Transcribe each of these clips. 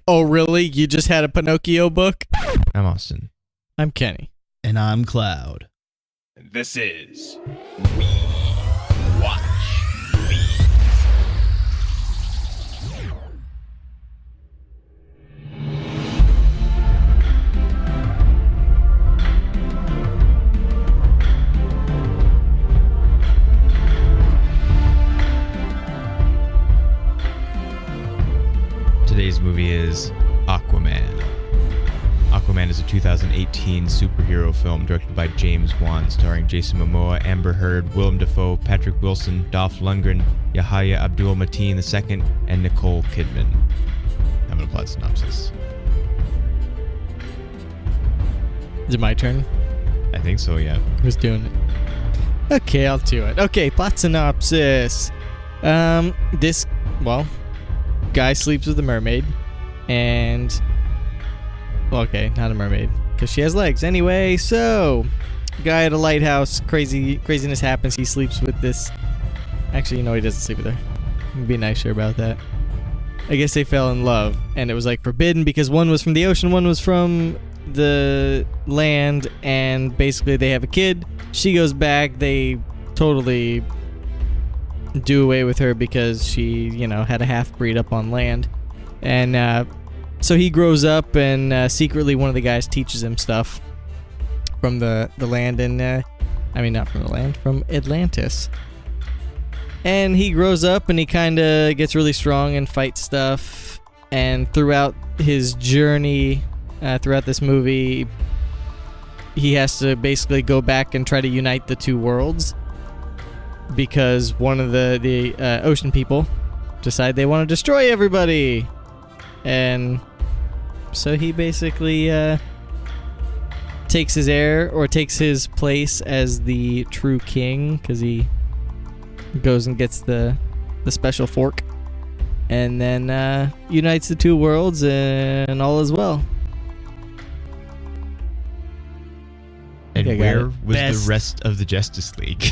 Oh, really? You just had a Pinocchio book? I'm Austin. I'm Kenny. And I'm Cloud. This is We Watch Movies. Today's movie is Aquaman. Aquaman is a 2018 superhero film directed by James Wan, starring Jason Momoa, Amber Heard, Willem Dafoe, Patrick Wilson, Dolph Lundgren, Yahya Abdul-Mateen II, and Nicole Kidman. I'm going to plot synopsis. Is it my turn? I think so, yeah. Who's doing it? Okay, I'll do it. Okay, plot synopsis. This guy sleeps with a mermaid, and... Well, okay, not a mermaid, because she has legs. Anyway, so... Guy at a lighthouse, craziness happens, he sleeps with this... Actually, no, he doesn't sleep with her. Be nicer about that. I guess they fell in love, and it was, like, forbidden, because one was from the ocean, one was from the land, and basically they have a kid. She goes back, they totally do away with her because she, had a half-breed up on land. And so he grows up, and secretly one of the guys teaches him stuff from the land, and not from the land, from Atlantis. And he grows up, and he kind of gets really strong and fights stuff. And throughout his journey, throughout this movie, he has to basically go back and try to unite the two worlds, because one of the ocean people decide they want to destroy everybody. And so he basically takes his place as the true king, because he goes and gets the special fork, and then unites the two worlds, and all is well. And Okay, where got was Best- the rest of the Justice League?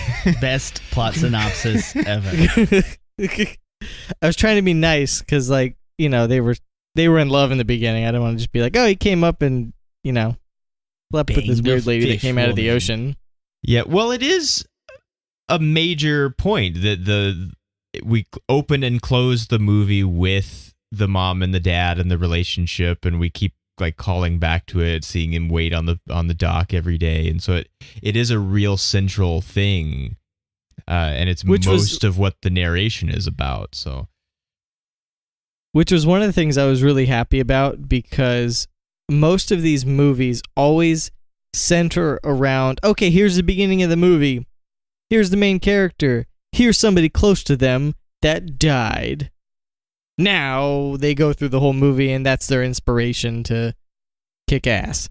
Best plot synopsis ever. I was trying to be nice, because they were in love in the beginning. I don't want to just be like, oh, he came up and slept with this Banged a weird lady that fish came out of the woman. ocean. Yeah, well, it is a major point that we open and close the movie with the mom and the dad and the relationship, and we keep calling back to it, seeing him wait on the dock every day, and so it is a real central thing, and it's most of what the narration is about. So, which was one of the things I was really happy about, because most of these movies always center around, okay, here's the beginning of the movie, here's the main character, here's somebody close to them that died. Now they go through the whole movie, and that's their inspiration to kick ass.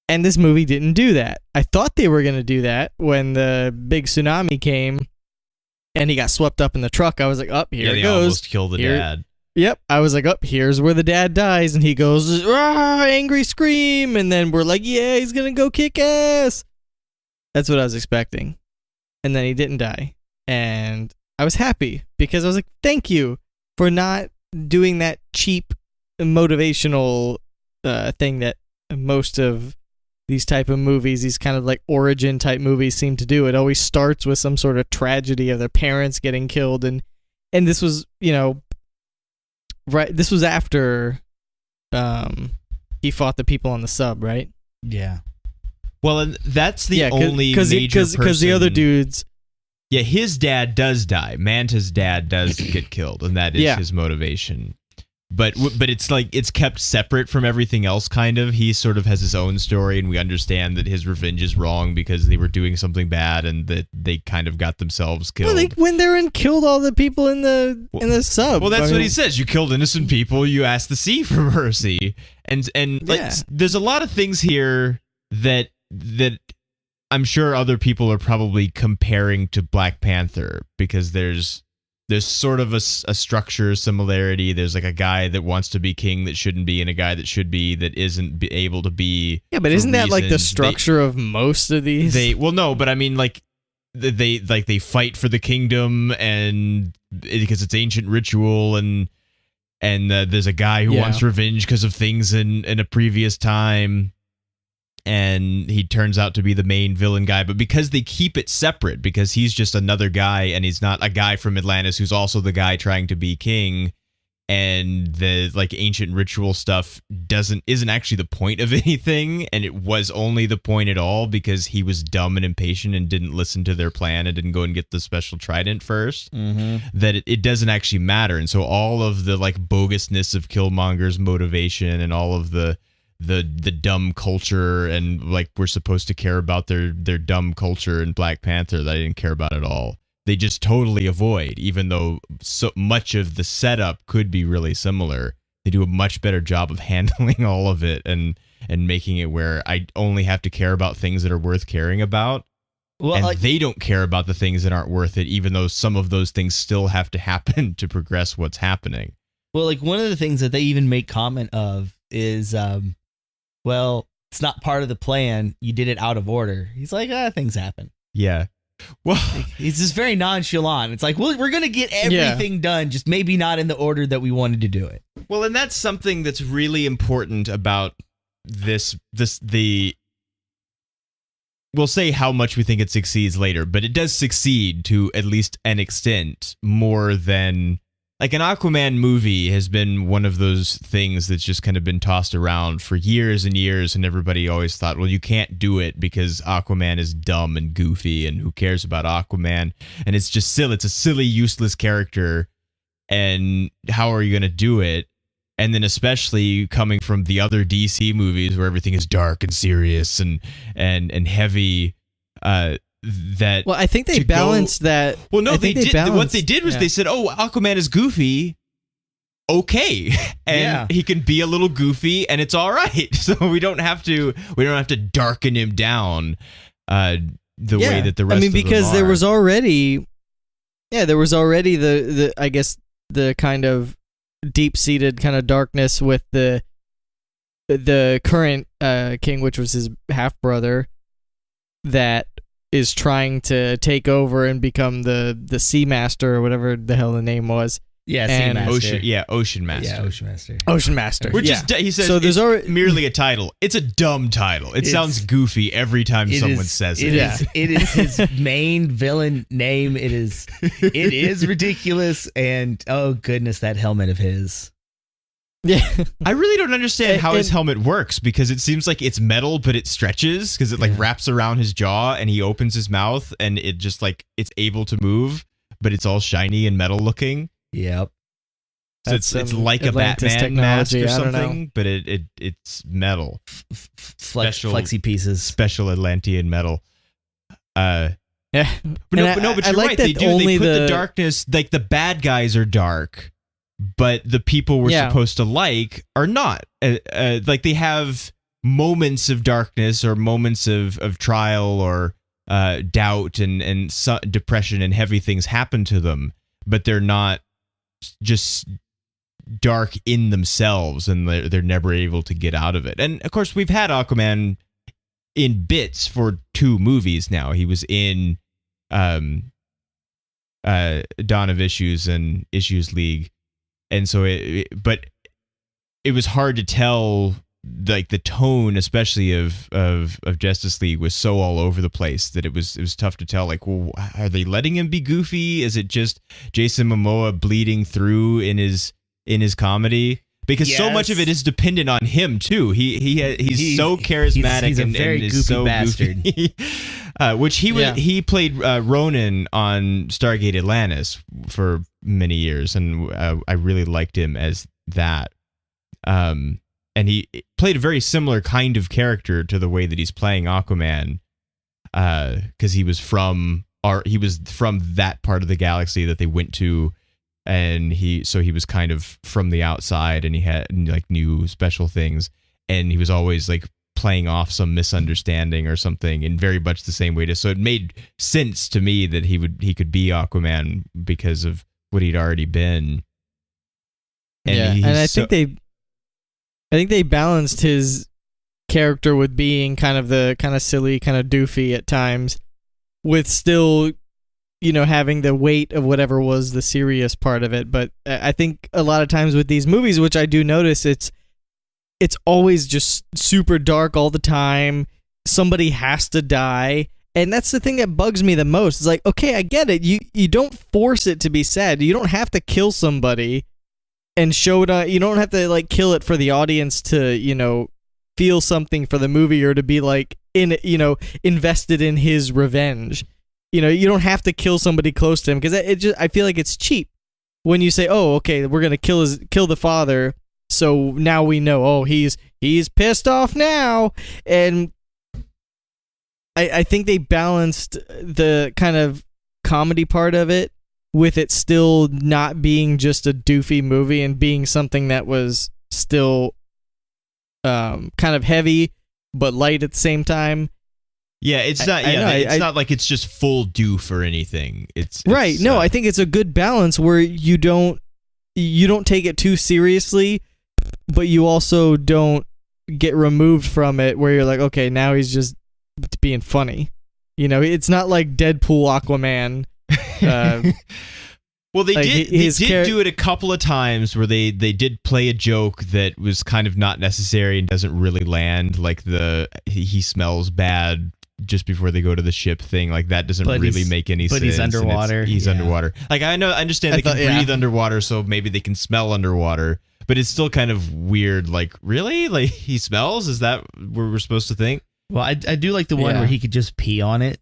And this movie didn't do that. I thought they were going to do that when the big tsunami came and he got swept up in the truck. I was like, here it they goes. almost kill the dad. Yep. I was like, here's where the dad dies, and he goes, angry scream, and then we're like, yeah, he's going to go kick ass. That's what I was expecting. And then he didn't die. And I was happy, because I was like, thank you for not doing that cheap motivational thing that most of these type of movies, these kind of like origin type movies, seem to do. It always starts with some sort of tragedy of their parents getting killed, and this was, right. This was after he fought the people on the sub, right? Yeah. Well, and that's the only major person. Because the other dudes. Yeah, his dad does die. Manta's dad does get killed, and that is his motivation. But it's kept separate from everything else, kind of. He sort of has his own story, and we understand that his revenge is wrong because they were doing something bad, and that they kind of got themselves killed. Well, they went there and killed all the people in the sub. Well, that's what he says. You killed innocent people. You asked the sea for mercy, and there's a lot of things here that I'm sure other people are probably comparing to Black Panther, because there's sort of a structure similarity. There's like a guy that wants to be king that shouldn't be, and a guy that should be that isn't able to be. Yeah, but isn't that like the structure of most of these? They fight for the kingdom, and because it's ancient ritual, and and there's a guy who wants revenge because of things in a previous time, and he turns out to be the main villain guy. But because they keep it separate, because he's just another guy and he's not a guy from Atlantis who's also the guy trying to be king, and the like ancient ritual stuff isn't actually the point of anything, and it was only the point at all because he was dumb and impatient and didn't listen to their plan and didn't go and get the special trident first, that it doesn't actually matter. And so all of the like bogusness of Killmonger's motivation and all of the dumb culture, and like we're supposed to care about their dumb culture in Black Panther, that I didn't care about at all. They just totally avoid, even though so much of the setup could be really similar. They do a much better job of handling all of it and making it where I only have to care about things that are worth caring about. Well, and they don't care about the things that aren't worth it, even though some of those things still have to happen to progress what's happening. Well, like one of the things that they even make comment of is, well, it's not part of the plan. You did it out of order. He's like, things happen. Yeah. Well, he's just very nonchalant. It's like, well, we're going to get everything done, just maybe not in the order that we wanted to do it. Well, and that's something that's really important about we'll say how much we think it succeeds later, but it does succeed to at least an extent more than like an Aquaman movie has been one of those things that's just kind of been tossed around for years and years, and everybody always thought, well, you can't do it because Aquaman is dumb and goofy, and who cares about Aquaman? And it's just silly. It's a silly, useless character, and how are you going to do it? And then especially coming from the other DC movies where everything is dark and serious and heavy, that well, I think they balanced that. Well, no, they did. What they did was they said, "Oh, Aquaman is goofy, okay, and he can be a little goofy, and it's all right. So we don't have to darken him down the way that the rest. I mean, because there was already, the I guess the kind of deep-seated kind of darkness with the current king, which was his half brother, that is trying to take over and become the Sea Master or whatever the hell the name was. Yeah, Sea Master. Ocean Master. Yeah, Ocean Master. Ocean Master. Which is, he says, so there's merely a title. It's a dumb title. It sounds goofy every time someone says it. It is his main villain name. It is ridiculous, and oh goodness, that helmet of his. Yeah, I really don't understand how his helmet works, because it seems like it's metal, but it stretches because it like wraps around his jaw, and he opens his mouth, and it just like it's able to move, but it's all shiny and metal looking. Yep. So it's like Atlantis a Batman mask or something, but it's metal. Flexy pieces, special Atlantean metal. Yeah, but you're right. They put the darkness, like the bad guys are dark, but the people we're supposed to like are not. Like they have moments of darkness or moments of trial or doubt and depression, and heavy things happen to them, but they're not just dark in themselves, and they're never able to get out of it. And of course, we've had Aquaman in bits for 2 movies now. He was in Dawn of Issues and Issues League. And so but it was hard to tell, like the tone, especially of Justice League, was so all over the place that it was tough to tell. Like, well, are they letting him be goofy? Is it just Jason Momoa bleeding through in his comedy? Because so much of it is dependent on him too. He's so charismatic he's a very and goofy is so bastard. Goofy. Which he played Ronan on Stargate Atlantis for many years, and I really liked him as that. And he played a very similar kind of character to the way that he's playing Aquaman, because he was from that part of the galaxy that they went to, and he was kind of from the outside, and he had like new special things, and he was always like playing off some misunderstanding or something in very much the same way. So it made sense to me that he could be Aquaman because of what he'd already been. And I think they balanced his character with being kind of the kind of silly, kind of doofy at times, with still, having the weight of whatever was the serious part of it. But I think a lot of times with these movies, which I do notice, it's always just super dark all the time. Somebody has to die. And that's the thing that bugs me the most. It's like, okay, I get it. You don't force it to be sad. You don't have to kill somebody and show it. You don't have to like kill it for the audience to, feel something for the movie or to be like invested in his revenge. You don't have to kill somebody close to him, because I feel like it's cheap when you say, oh, okay, we're going to kill the father. So now we know, oh, he's pissed off now. And I think they balanced the kind of comedy part of it with it still not being just a doofy movie and being something that was still kind of heavy but light at the same time. Yeah, it's not. It's not like it's just full doof or anything. It's right. No, I think it's a good balance where you don't take it too seriously, but you also don't get removed from it where you're like, okay, now he's just being funny. It's not like Deadpool Aquaman. Well, they did do it a couple of times where they did play a joke that was kind of not necessary and doesn't really land, like he smells bad just before they go to the ship thing. Like that doesn't really make any sense. But he's underwater. He's underwater. Like I understand they can breathe underwater, so maybe they can smell underwater. But it's still kind of weird. Like really, like he smells? Is that what we're supposed to think? Well, I do like the one where he could just pee on it.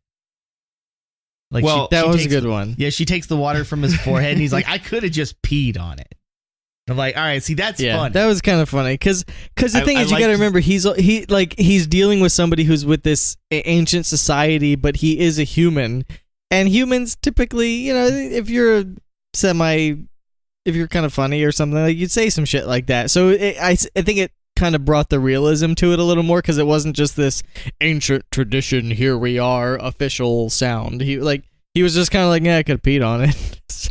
Like that was a good one. Yeah, she takes the water from his forehead, and he's like, I could have just peed on it. I'm like, all right, see, that's fun. That was kind of funny because the thing is, you got to remember, he's dealing with somebody who's with this ancient society, but he is a human, and humans typically, if you're kind of funny or something, like you'd say some shit like that. So I think it kind of brought the realism to it a little more, because it wasn't just this ancient tradition, here we are, official sound. He was just kind of like, yeah, I could have peed on it. So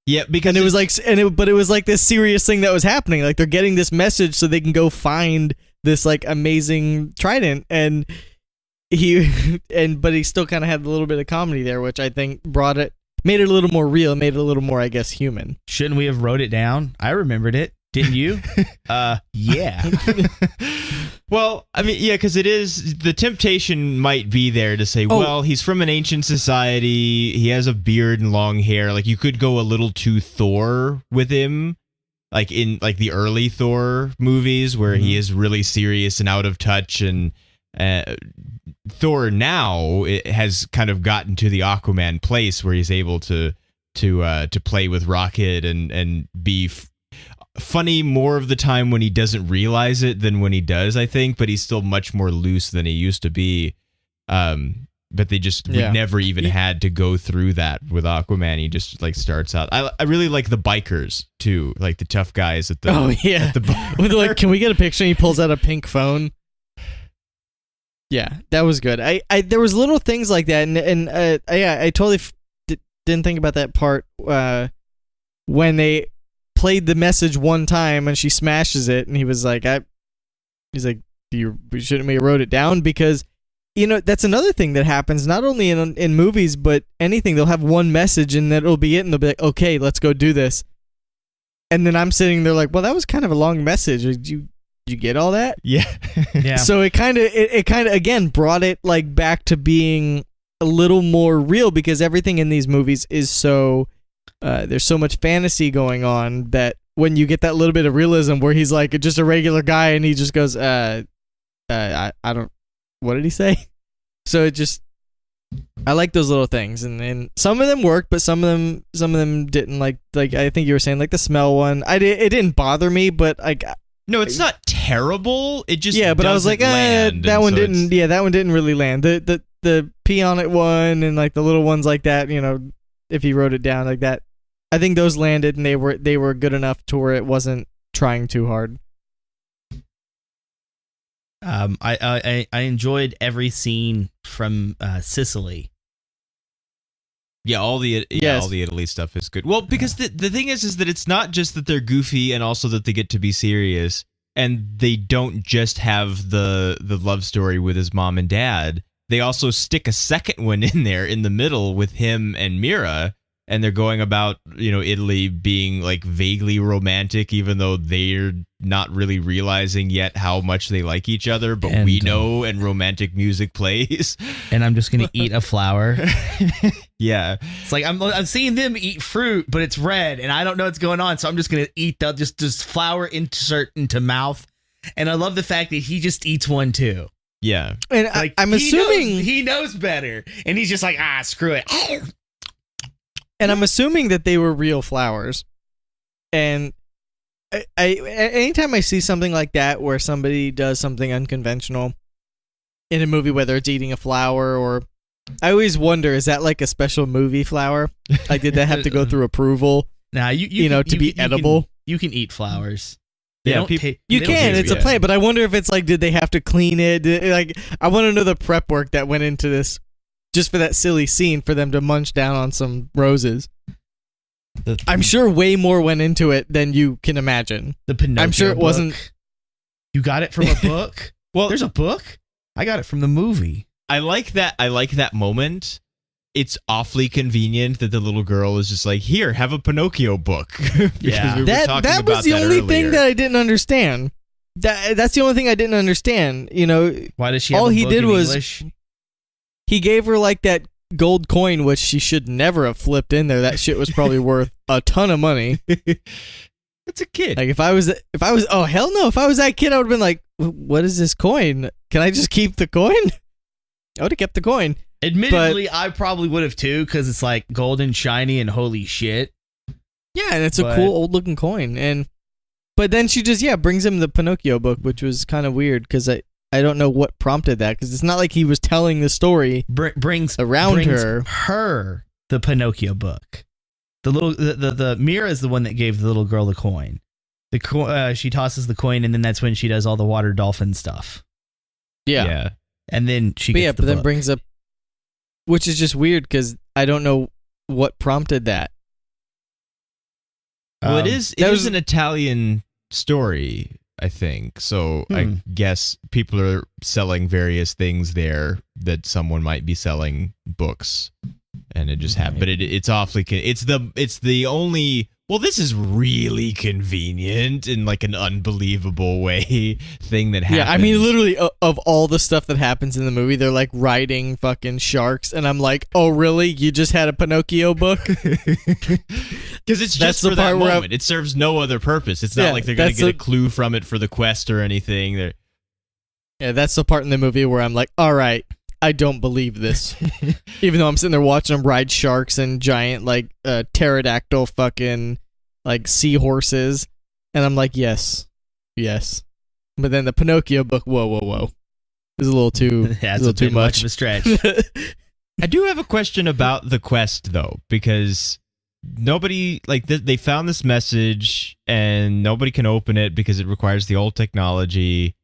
yeah, because it was like, but it was like this serious thing that was happening. Like they're getting this message so they can go find this like amazing trident, and but he still kind of had a little bit of comedy there, which I think made it a little more real, made it a little more, I guess, human. Shouldn't we have wrote it down? I remembered it. Didn't you? Yeah. Well, I mean, yeah, because the temptation might be there to say, well, he's from an ancient society. He has a beard and long hair. Like you could go a little too Thor with him, like in like the early Thor movies where he is really serious and out of touch. And Thor now has kind of gotten to the Aquaman place where he's able to play with Rocket and be funny more of the time when he doesn't realize it than when he does, I think, but he's still much more loose than he used to be. But they just we never even had to go through that with Aquaman. He just like starts out. I really like the bikers too, like the tough guys at the at the bar. Like, can we get a picture? And he pulls out a pink phone. Yeah, that was good. I there was little things like that, and I totally didn't think about that part when they played the message one time and she smashes it, and he was like, he's like, shouldn't we have wrote it down? Because that's another thing that happens not only in movies but anything. They'll have one message and that'll be it, and they'll be like, okay, let's go do this. And then I'm sitting there like, well, that was kind of a long message. Did you get all that? Yeah. Yeah. So it kind of again brought it like back to being a little more real, because everything in these movies is so there's so much fantasy going on that when you get that little bit of realism where he's like just a regular guy and he just goes, I don't, what did he say? So it just, I like those little things, and some of them worked, but some of them didn't. Like I think you were saying, like the smell one, it didn't bother me, but like. No, it's not terrible. It just but I was like, that one didn't. Yeah, that one didn't really land. The pee on it one and like the little ones like that. If he wrote it down like that, I think those landed, and they were good enough to where it wasn't trying too hard. I enjoyed every scene from Sicily. Yeah, all the Italy stuff is good. Well, because the thing is that it's not just that they're goofy and also that they get to be serious, and they don't just have the love story with his mom and dad. they also stick a second one in there in the middle with him and Mira, and they're going about, Italy being like vaguely romantic, even though they're not really realizing yet how much they like each other, but we know, and romantic music plays. And I'm just gonna eat a flower. Yeah, it's like I'm seeing them eat fruit, but it's red, and I don't know what's going on, so I'm just gonna eat that just flower insert into mouth. And I love the fact that he just eats one too. Yeah, and like, I'm assuming he knows better, and he's just like, screw it. And I'm assuming that they were real flowers. And I anytime I see something like that where somebody does something unconventional in a movie, whether it's eating a flower or, I always wonder, is that like a special movie flower? Like, did that have to go through approval? Nah, to be edible? You can eat flowers. You can. It's a plant, but I wonder if it's like, did they have to clean it? Like, I want to know the prep work that went into this, just for that silly scene for them to munch down on some roses. I'm sure way more went into it than you can imagine. The Pinocchio I'm sure it book. wasn't. You got it from a book? Well, there's a book? I got it from the movie. I like that moment. It's awfully convenient that the little girl is just like, here, have a Pinocchio book. Yeah, that was the only thing that I didn't understand. That's the only thing I didn't understand. Why does she have all a he book did in was English? He gave her like that gold coin, which she should never have flipped in there. That shit was probably worth a ton of money. It's a kid. Like if I was oh hell no, if I was that kid, I would have been like, what is this coin? Can I just keep the coin? I would have kept the coin. Admittedly, I probably would have too, because it's like gold and shiny and holy shit. Yeah, and it's a cool old looking coin. But then she just brings him the Pinocchio book, which was kind of weird because I don't know what prompted that, because it's not like he was telling the story. Brings her the Pinocchio book. The Mira is the one that gave the little girl the coin. She tosses the coin, and then that's when she does all the water dolphin stuff. Yeah. And then she gets the then book. brings up, which is just weird because I don't know what prompted that. Well, it is an Italian story, I think. So I guess people are selling various things there that someone might be selling books, and it just happened. But it's awfully it's the only. Well, this is really convenient in like an unbelievable way thing that happens. Yeah, I mean, literally, of all the stuff that happens in the movie, they're like riding fucking sharks, and I'm like, oh, really? You just had a Pinocchio book? Because it's just for that moment. It serves no other purpose. It's not like they're going to get a clue from it for the quest or anything. Yeah, that's the part in the movie where I'm like, all right, I don't believe this. Even though I'm sitting there watching them ride sharks and giant, like, pterodactyl fucking, like, seahorses. And I'm like, yes. But then the Pinocchio book, whoa. Is a little too, too much of a stretch. I do have a question about the quest, though, because nobody, like, they found this message, and nobody can open it because it requires the old technology.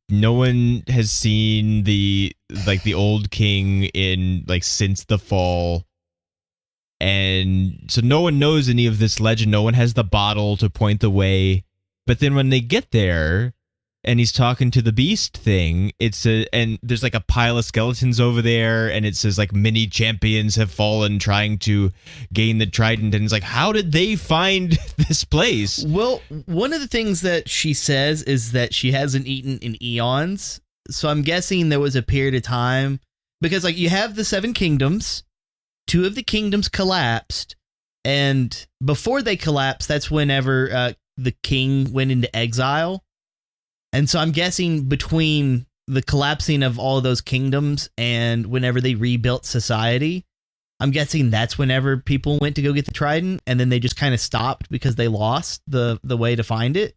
No one has seen the old king in like since the fall, and so no one knows any of this legend. No one has the bottle to point the way. But then when they get there, and he's talking to the beast thing, and there's like a pile of skeletons over there, and it says like many champions have fallen trying to gain the trident, and it's like, how did they find this place? Well, one of the things that she says is that she hasn't eaten in eons, so I'm guessing there was a period of time, because like you have the 7 kingdoms, 2 of the kingdoms collapsed, and before they collapsed, that's whenever the king went into exile. And so I'm guessing between the collapsing of all of those kingdoms and whenever they rebuilt society, I'm guessing that's whenever people went to go get the trident, and then they just kind of stopped because they lost the way to find it.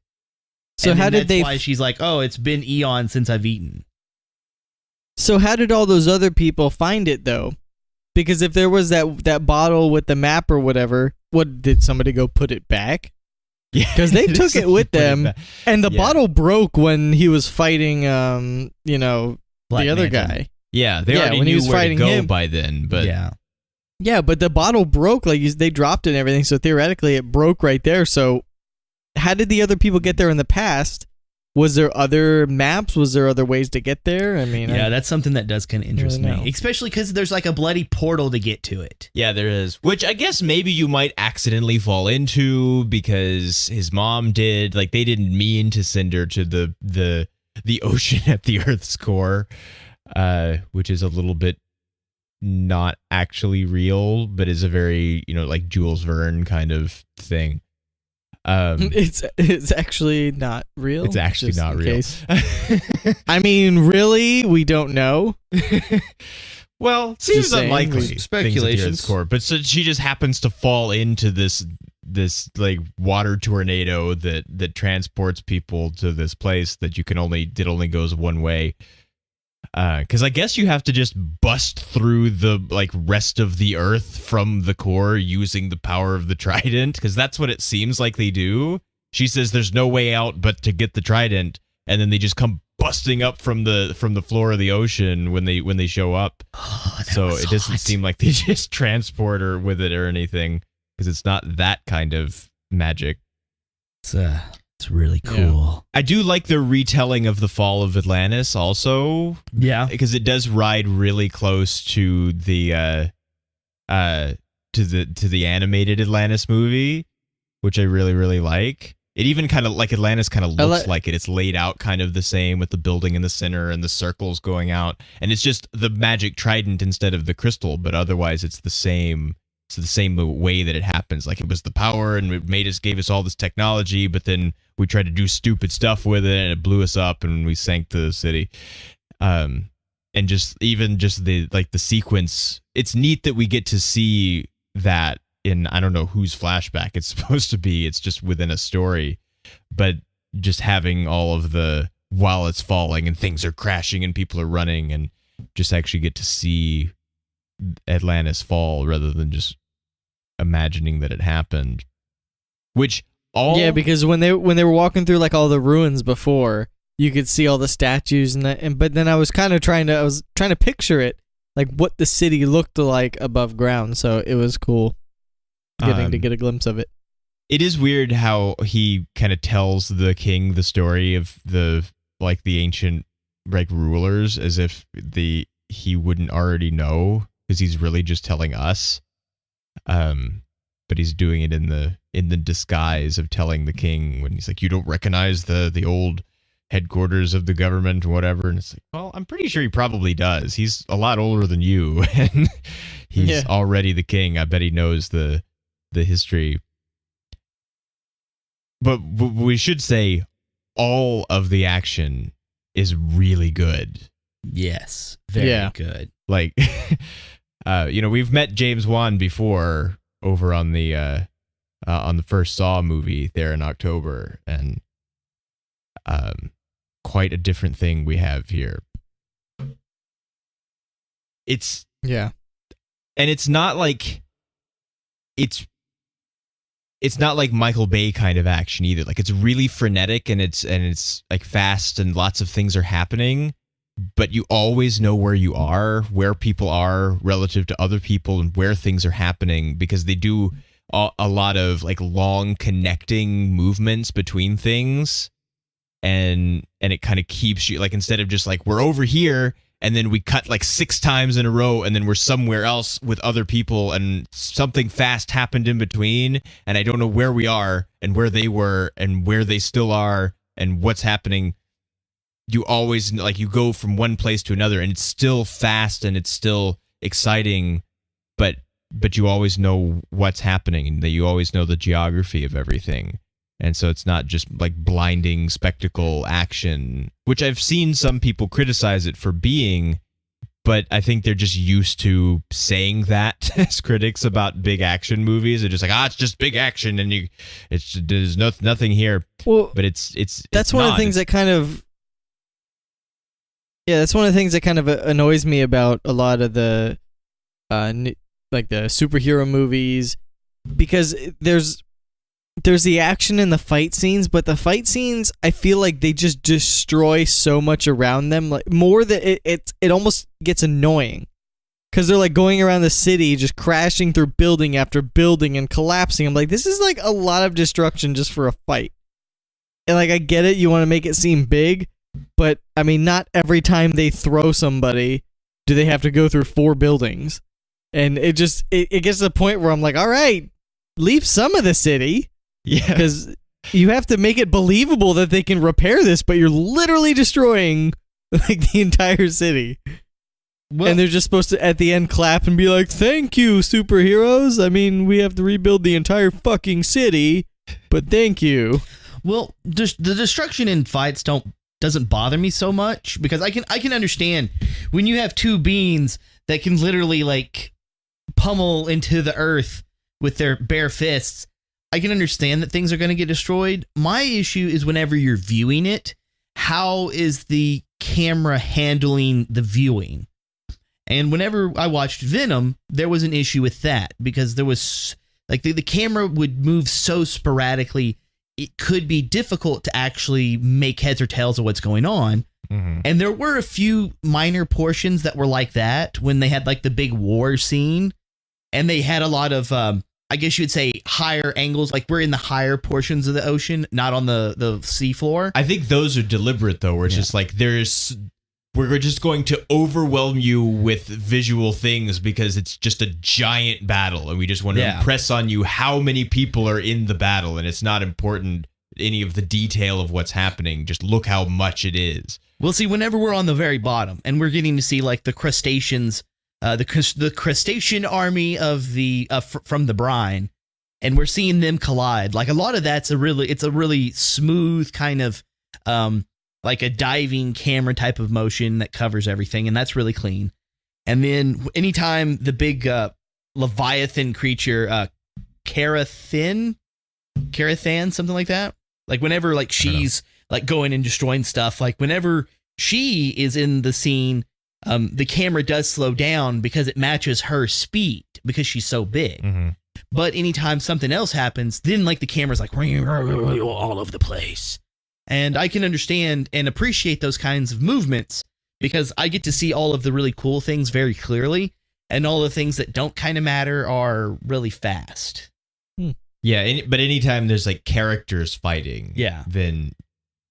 So and how did that's why she's like, oh, it's been eons since I've eaten. So how did all those other people find it, though? Because if there was that bottle with the map or whatever, what did somebody go put it back? Yeah, because they took it with them, and the bottle broke when he was fighting, Black the other Manta. guy. Yeah, they already knew where to go by then, but yeah, but the bottle broke. Like they dropped it and everything, so theoretically it broke right there. So how did the other people get there in the past Was there other maps? Was there other ways to get there? I mean, Yeah, that's something that does kind of interest really know. me, especially because there's like a bloody portal to get to it. Yeah, there is. Which I guess maybe you might accidentally fall into because his mom did. Like, they didn't mean to send her to the ocean at the Earth's core, which is a little bit not actually real, but is a very, like Jules Verne kind of thing. It's actually not real. It's actually just not in real. case. I mean, really, we don't know. Well, seems Just saying, unlikely. we- speculations. Core, but so she just happens to fall into this like water tornado that transports people to this place that only goes one way. Because I guess you have to just bust through the like rest of the Earth from the core using the power of the trident, because that's what it seems like they do. She says there's no way out but to get the trident, and then they just come busting up from the floor of the ocean when they show up. Oh, So it doesn't seem like they just transport her with it or anything, because it's not that kind of magic. It's really cool. I do like the retelling of the fall of Atlantis also, Yeah. because it does ride really close to the to the animated Atlantis movie, which I really, really like. It even kind of like Atlantis kind of looks like it. It's laid out kind of the same with the building in the center and the circles going out, and it's just the magic trident instead of the crystal, but otherwise it's the same. It's the same way that it happens. Like, it was the power and it gave us all this technology, but then we tried to do stupid stuff with it and it blew us up and we sank the city. And just the sequence, it's neat that we get to see that in, I don't know whose flashback it's supposed to be. It's just within a story, but just having all of the, while it's falling and things are crashing and people are running, and just actually get to see Atlantis fall rather than just imagining that it happened. Which Yeah, because when they were walking through like all the ruins before, you could see all the statues but then I was trying to picture it, like what the city looked like above ground, so it was cool getting to get a glimpse of it. It is weird how he kind of tells the king the story of the ancient like rulers as if he wouldn't already know, because he's really just telling us. But he's doing it in the disguise of telling the king when he's like, you don't recognize the old headquarters of the government or whatever. And it's like, well, I'm pretty sure he probably does. He's a lot older than you, and he's already the king. I bet he knows the history. But we should say all of the action is really good. Yes. Very good. Like, we've met James Wan before over on the first Saw movie there in October, and quite a different thing we have here. It's and it's not like Michael Bay kind of action either. Like, it's really frenetic and it's like fast and lots of things are happening, but you always know where you are, where people are relative to other people, and where things are happening, because they do a lot of like long connecting movements between things, and it kind of keeps you like, instead of just like we're over here and then we cut like 6 times in a row and then we're somewhere else with other people and something fast happened in between and I don't know where we are and where they were and where they still are and what's happening. You always, like, you go from one place to another and it's still fast and it's still exciting, but you always know what's happening and that you always know the geography of everything. And so it's not just like blinding spectacle action, which I've seen some people criticize it for being, but I think they're just used to saying that as critics about big action movies. They're just like, it's just big action and there's nothing here. Well, but it's that's one of the things that kind of, that's one of the things that kind of annoys me about a lot of the like the superhero movies, because there's the action in the fight scenes, but the fight scenes, I feel like they just destroy so much around them, like more that it almost gets annoying, because they're like going around the city just crashing through building after building and collapsing. I'm like, this is like a lot of destruction just for a fight. like, I get it. You want to make it seem big, but I mean, not every time they throw somebody do they have to go through 4 buildings. And it gets to the point where I'm like, all right, leave some of the city. Yeah. Because you have to make it believable that they can repair this, but you're literally destroying like the entire city. Well, And they're just supposed to, at the end, clap and be like, thank you, superheroes. I mean, we have to rebuild the entire fucking city, but thank you. well, the destruction in fights doesn't bother me so much because I can understand when you have 2 beings that can literally like pummel into the earth with their bare fists. I can understand that things are going to get destroyed. My issue is whenever you're viewing it, how is the camera handling the viewing? And whenever I watched Venom, there was an issue with that because there was like the camera would move so sporadically, it could be difficult to actually make heads or tails of what's going on. Mm-hmm. And there were a few minor portions that were like that when they had like the big war scene and they had a lot of, I guess you would say higher angles. Like we're in the higher portions of the ocean, not on the seafloor. I think those are deliberate though, where it's just like we're just going to overwhelm you with visual things because it's just a giant battle and we just want to impress on you how many people are in the battle and it's not important any of the detail of what's happening. Just look how much it is. We'll see whenever we're on the very bottom and we're getting to see like the crustaceans, the crustacean army of the from the brine, and we're seeing them collide. Like a lot of that's a really smooth kind of like a diving camera type of motion that covers everything, and that's really clean. And then anytime the big Leviathan creature, Carathan, something like that. Like whenever like she's like going and destroying stuff, like whenever she is in the scene, the camera does slow down because it matches her speed because she's so big. Mm-hmm. But anytime something else happens, then like the camera's like all over the place. And I can understand and appreciate those kinds of movements because I get to see all of the really cool things very clearly, and all the things that don't kind of matter are really fast. Yeah, but anytime there's like characters fighting, then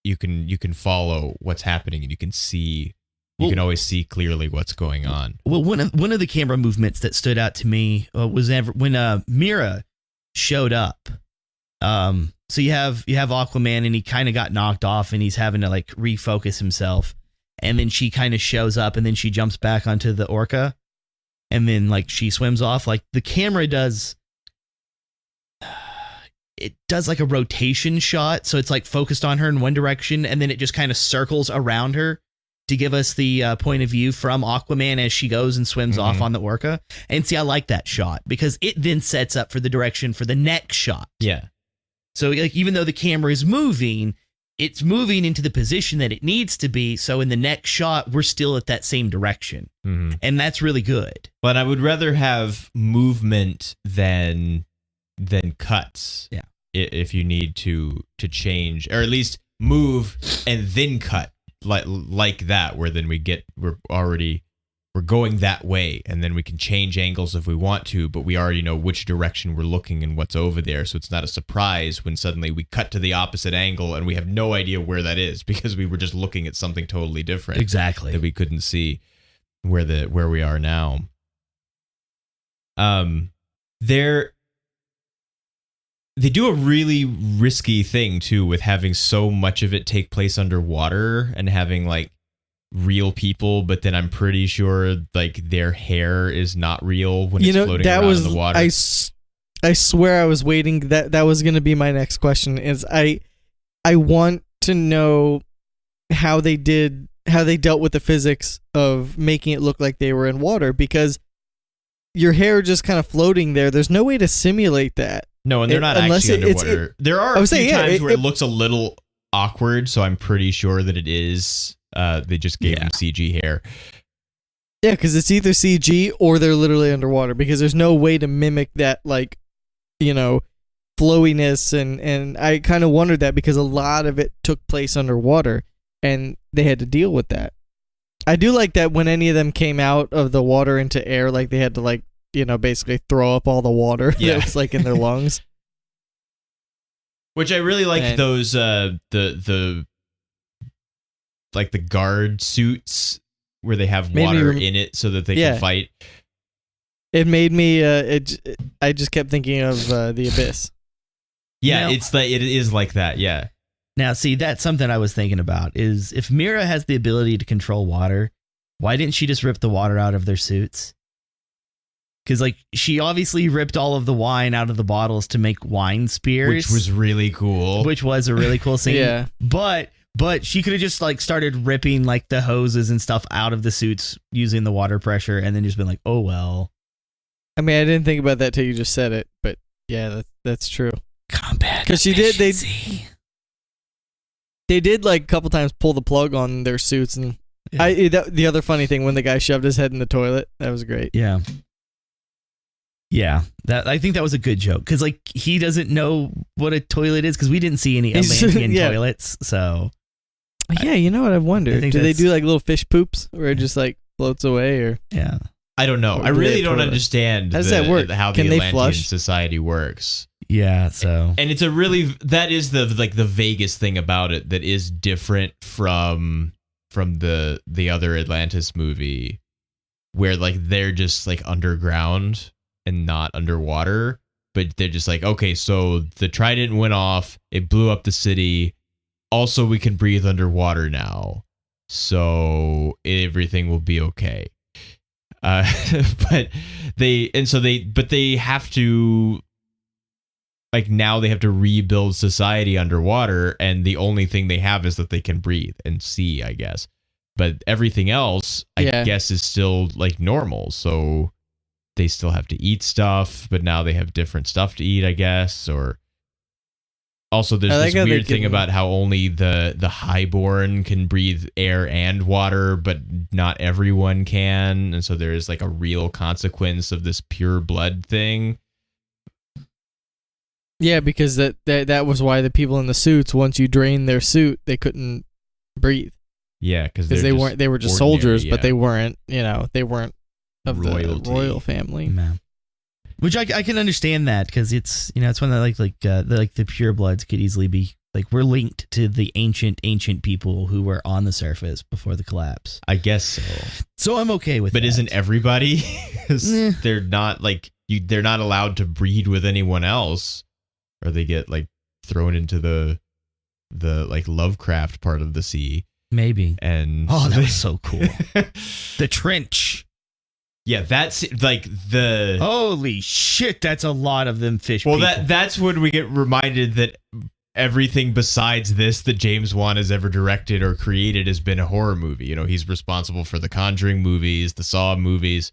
you can follow what's happening and you can see. You can always see clearly what's going on. Well, one of the camera movements that stood out to me was when Mira showed up. So you have Aquaman and he kind of got knocked off and he's having to like refocus himself, and then she kind of shows up and then she jumps back onto the orca, and then like she swims off. Like the camera does like a rotation shot, so it's like focused on her in one direction and then it just kind of circles around her to give us the point of view from Aquaman as she goes and swims off on the orca. And see, I like that shot because it then sets up for the direction for the next shot. Yeah. So like even though the camera is moving, it's moving into the position that it needs to be. So in the next shot, we're still at that same direction. Mm-hmm. And that's really good. But I would rather have movement than cuts. Yeah. If you need to change, or at least move and then cut like that, where then we're going that way, and then we can change angles if we want to, but we already know which direction we're looking and what's over there, so it's not a surprise when suddenly we cut to the opposite angle and we have no idea where that is because we were just looking at something totally different. Exactly. That we couldn't see where we are now. They do a really risky thing too with having so much of it take place underwater and having like real people, but then I'm pretty sure like their hair is not real when it's floating around in the water. I swear I was waiting. That was going to be my next question. Is I want to know how they dealt with the physics of making it look like they were in water, because your hair just kind of floating there. There's no way to simulate that. No, and they're not actually underwater. There are a few times where it looks a little awkward, so I'm pretty sure that it is. They just gave them CG hair. Yeah, because it's either CG or they're literally underwater, because there's no way to mimic that, like, you know, flowiness. And I kind of wondered that because a lot of it took place underwater and they had to deal with that. I do like that when any of them came out of the water into air, like they had to, like, you know, basically throw up all the water that was like in their lungs. Which I really like And- those the like the guard suits where they have Made me water rem- in it so that they Yeah. can fight. It made me. I just kept thinking of the Abyss. Yeah, Now- it is like that. Yeah. Now, see, that's something I was thinking about is if Mira has the ability to control water, why didn't she just rip the water out of their suits? Because, like, she obviously ripped all of the wine out of the bottles to make wine spears. Which was really cool. Which was a really cool scene. Yeah. But she could have just, like, started ripping, like, the hoses and stuff out of the suits using the water pressure and then just been like, oh, well. I mean, I didn't think about that till you just said it, but yeah, that's true. Combat 'Cause she did- they- efficiency. They did like a couple times pull the plug on their suits, and the other funny thing when the guy shoved his head in the toilet, that was great. Yeah. Yeah, I think that was a good joke because like he doesn't know what a toilet is because we didn't see any He's- Atlantean yeah. toilets. So Yeah, you know what? I I wondered. think Do they that's- do like little fish poops where it just like floats away, or yeah, I don't know. Or I do they really have don't toilets? understand How does that work? how Can the they Atlantean flush? society works. yeah. So And it's a really that is the vaguest thing about it that is different from the other Atlantis movie where like they're just like underground and not underwater, but they're just like, okay, so the trident went off, it blew up the city. Also, we can breathe underwater now. So everything will be okay. But they have to like now they have to rebuild society underwater, and the only thing they have is that they can breathe and see, I guess. But everything else, I Yeah. guess, is still like normal. So they still have to eat stuff, but now they have different stuff to eat, I guess. Or also, there's I like this how they weird thing can- about how only the highborn can breathe air and water, but not everyone can. And so there is like a real consequence of this pure blood thing. yeah, because that was why the people in the suits, once you drain their suit, they couldn't breathe Yeah, because because they were just ordinary, soldiers, yeah. but they weren't of Royalty. the royal family. man. Which I can understand that because it's it's one that the purebloods could easily be like we're linked to the ancient people who were on the surface before the collapse. I guess so. So I'm okay with But that. isn't everybody? 'Cause Nah. they're not like they're not allowed to breed with anyone else, or they get like thrown into the like Lovecraft part of the sea. maybe? And Oh, that was so cool. The trench. Yeah, that's like the Holy shit, that's a lot of them fish. well people. that's when we get reminded that everything besides this that James Wan has ever directed or created has been a horror movie. You know, he's responsible for the Conjuring movies, the Saw movies,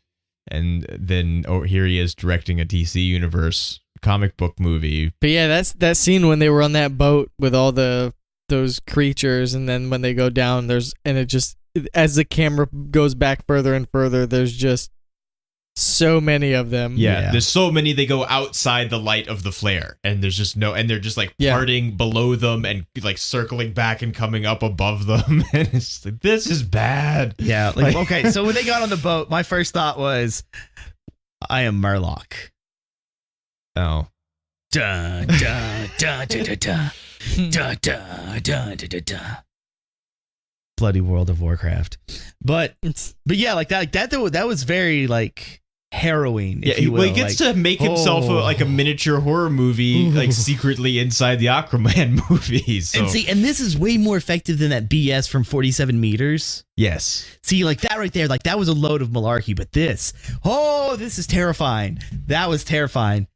and then here he is directing a DC Universe comic book movie. But yeah, that's that scene when they were on that boat with all those creatures, and then when they go down, it just as the camera goes back further and further, there's just so many of them. Yeah, there's so many. They go outside the light of the flare, and there's just and they're just like Yeah. parting below them and like circling back and coming up above them. And it's just like, this is bad. Yeah, like okay, so when they got on the boat, my first thought was I am Murloc. Oh, Da da da da da da da da da da da. Bloody World of Warcraft. But yeah, like that was very like harrowing. yeah. If you will. He gets to make himself like a miniature horror movie, like secretly inside the Aquaman movies. So. and this is way more effective than that BS from 47 meters. Yes. See, like that right there, like that was a load of malarkey, but this is terrifying. That was terrifying.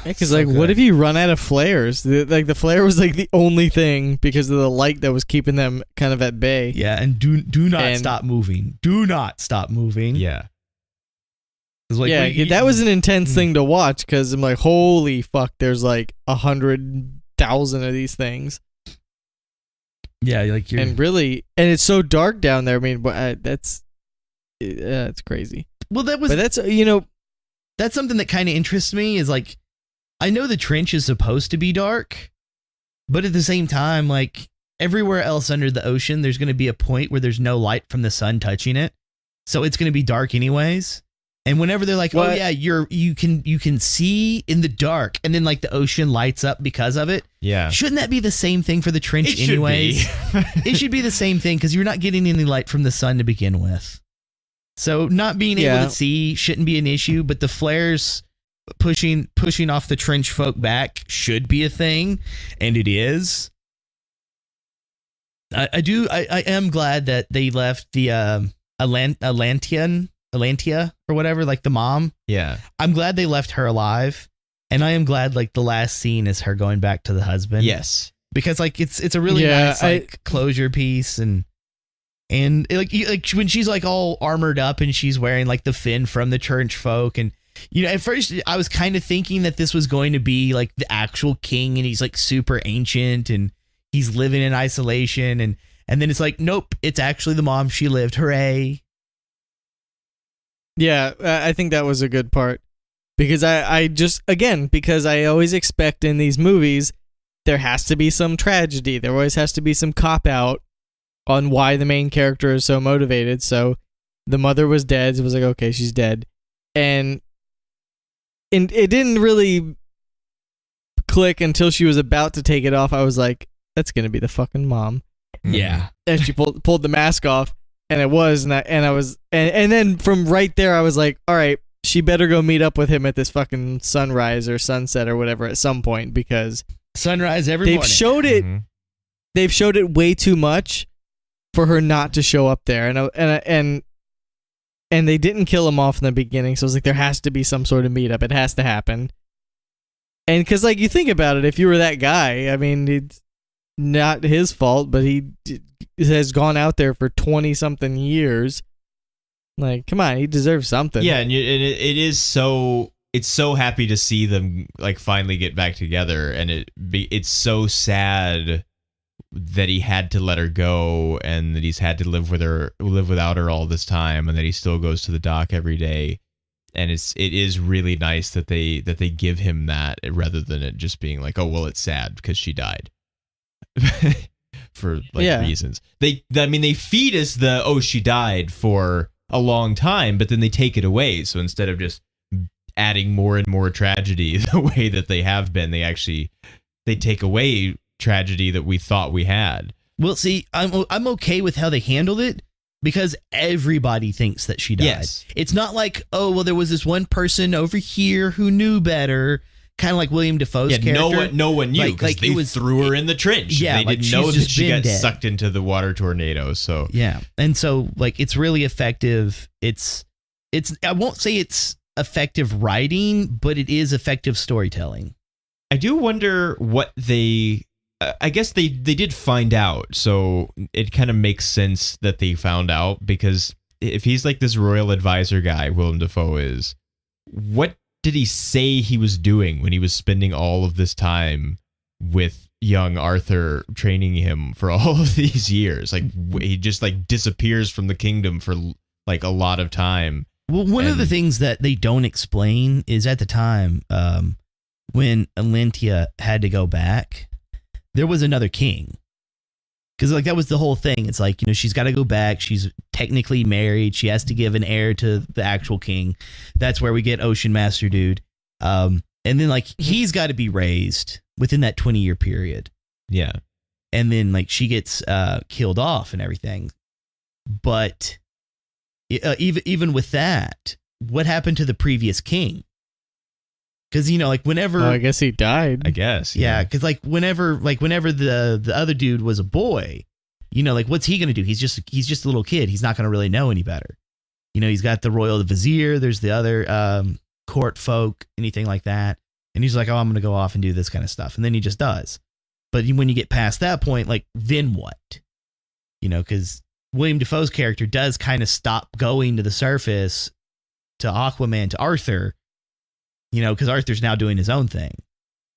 Because what if you run out of flares? The flare was like the only thing because of the light that was keeping them kind of at bay. Yeah, and do not And- stop moving. Do not stop moving. Yeah. 'Cause, like, Yeah, we- that was an intense thing to watch because I'm like, holy fuck, there's like 100,000 of these things, yeah, like you're and it's so dark down there. I mean, that's it's crazy. well. That was But that's that's something that kind of interests me. Is like I know the trench is supposed to be dark, but at the same time, like everywhere else under the ocean, there's going to be a point where there's no light from the sun touching it, so it's going to be dark anyways. And whenever they're like, oh yeah, you can see in the dark, and then like the ocean lights up because of it. Yeah. Shouldn't that be the same thing for the trench anyways? It should be the same thing because you're not getting any light from the sun to begin with. So not being able to see shouldn't be an issue, but the flares pushing off the trench folk back should be a thing, and it is. I am glad that they left the Atlantia or whatever, like the mom. Yeah. I'm glad they left her alive, and I am glad like the last scene is her going back to the husband. Yes. Because like it's a really nice like closure piece, and like when she's like all armored up and she's wearing like the fin from the church folk, and you know, at first I was kind of thinking that this was going to be like the actual king and he's like super ancient and he's living in isolation, and then it's like, nope, it's actually the mom. She lived. Hooray. Yeah, I think that was a good part, because because I always expect in these movies there has to be some tragedy. There always has to be some cop out on why the main character is so motivated. So the mother was dead. It was like, okay, she's dead. And it didn't really click until she was about to take it off. I was like, that's going to be the fucking mom. Yeah. And she pulled the mask off, and it was, and then from right there, I was like, all right, she better go meet up with him at this fucking sunrise or sunset or whatever at some point, because sunrise every morning. They've showed it way too much for her not to show up there, and they didn't kill him off in the beginning, so I was like, there has to be some sort of meetup. It has to happen. And because like you think about it, if you were that guy, I mean, it's not his fault, but he has gone out there for 20 something years. Like, come on, he deserves something. Yeah, and it's so happy to see them like finally get back together, and it's so sad that he had to let her go, and that he's had to live without her all this time, and that he still goes to the dock every day. And it is really nice that they give him that, rather than it just being like, oh well, it's sad because she died. For reasons. They feed us she died for a long time, but then they take it away. So instead of just adding more and more tragedy the way that they have been, they take away tragedy that we thought we had. Well, see, I'm okay with how they handled it, because everybody thinks that she died. Yes. It's not like, oh well, there was this one person over here who knew better. Kind of like William Dafoe's character. No one knew, because they threw her in the trench. Yeah, they didn't know that she got sucked into the water tornado. So yeah, and so like it's really effective. It's I won't say it's effective writing, but it is effective storytelling. I do wonder what they. I guess they did find out, so it kind of makes sense that they found out, because if he's like this royal advisor guy, Willem Dafoe is, what did he say he was doing when he was spending all of this time with young Arthur, training him for all of these years? Like, he just like disappears from the kingdom for like a lot of time. Well, one of the things that they don't explain is at the time when Atlantia had to go back, there was another king. Because like that was the whole thing. It's like, you know, she's got to go back. She's technically married. She has to give an heir to the actual king. That's where we get Ocean Master Dude. And then like he's got to be raised within that 20-year period. Yeah. And then like she gets killed off and everything. But even with that, what happened to the previous king? Because, you know, like whenever... I guess he died. I guess. Yeah, because like whenever the other dude was a boy, you know, like what's he going to do? He's just a little kid. He's not going to really know any better. You know, he's got the royal vizier. There's the other court folk, anything like that. And he's like, oh, I'm going to go off and do this kind of stuff. And then he just does. But when you get past that point, like, then what? You know, because William Dafoe's character does kind of stop going to the surface to Aquaman, to Arthur, you know, because Arthur's now doing his own thing.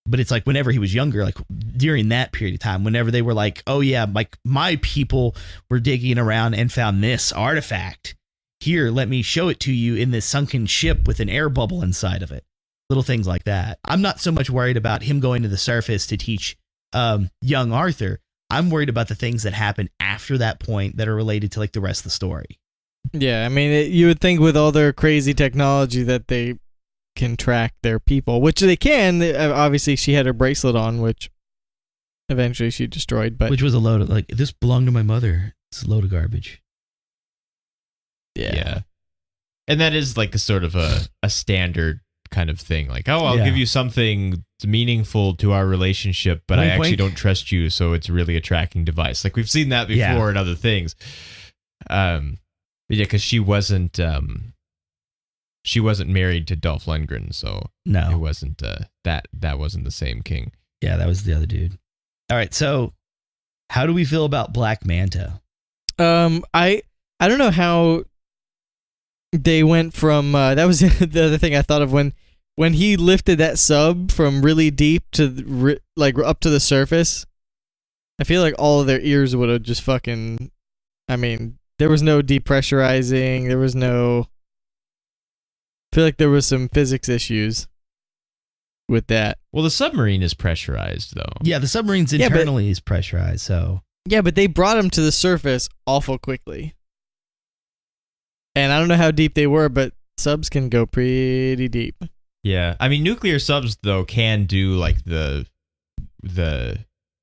But it's like whenever he was younger, like during that period of time, whenever they were like, oh yeah, like my people were digging around and found this artifact. Here, let me show it to you in this sunken ship with an air bubble inside of it. Little things like that. I'm not so much worried about him going to the surface to teach young Arthur. I'm worried about the things that happen after that point that are related to like the rest of the story. Yeah, I mean, you would think with all their crazy technology that they can track their people, which they can. Obviously, she had her bracelet on, which eventually she destroyed. But Which was a load of, like, this belonged to my mother. It's a load of garbage. yeah. And that is like a sort of a standard kind of thing. Like, oh, I'll give you something meaningful to our relationship, but Wink, I actually wink. don't trust you, so it's really a tracking device. Like, we've seen that before in other things. But yeah, because she wasn't married to Dolph Lundgren, so No. it wasn't that wasn't the same king. Yeah, that was the other dude. All right, so how do we feel about Black Manta? I don't know how they went from that was the other thing I thought of when he lifted that sub from really deep to like up to the surface. I feel like all of their ears would have just fucking. I mean, there was no depressurizing. There was no. I feel like there was some physics issues with that. Well, the submarine is pressurized, though. Yeah, the submarine's Yeah, but- internally is pressurized, so Yeah, but they brought him to the surface awful quickly. And I don't know how deep they were, but subs can go pretty deep. Yeah, I mean, nuclear subs though can do like the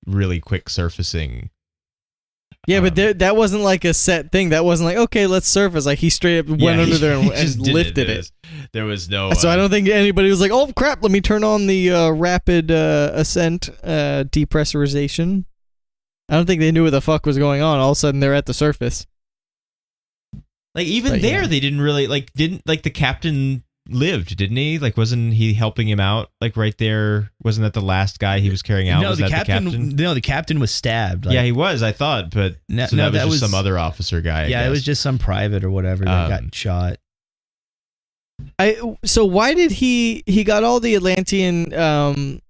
really quick surfacing. Yeah, but that wasn't like a set thing. That wasn't like, okay, let's surface. Like he straight up went under there he and just did lifted it. There was no. So I don't think anybody was like, oh crap, let me turn on the rapid ascent depressurization. I don't think they knew what the fuck was going on. All of a sudden they're at the surface. Like even But, there, yeah. they didn't really didn't the captain lived, didn't he? Like, wasn't he helping him out? Like right there, wasn't that the last guy he was carrying out? no, was the that captain. No, the captain was stabbed. Like, yeah, he was. I thought, but No, so no, that that was just was- some other officer guy. I yeah, guess. it was just some private or whatever that got shot. So why did he got all the Atlantean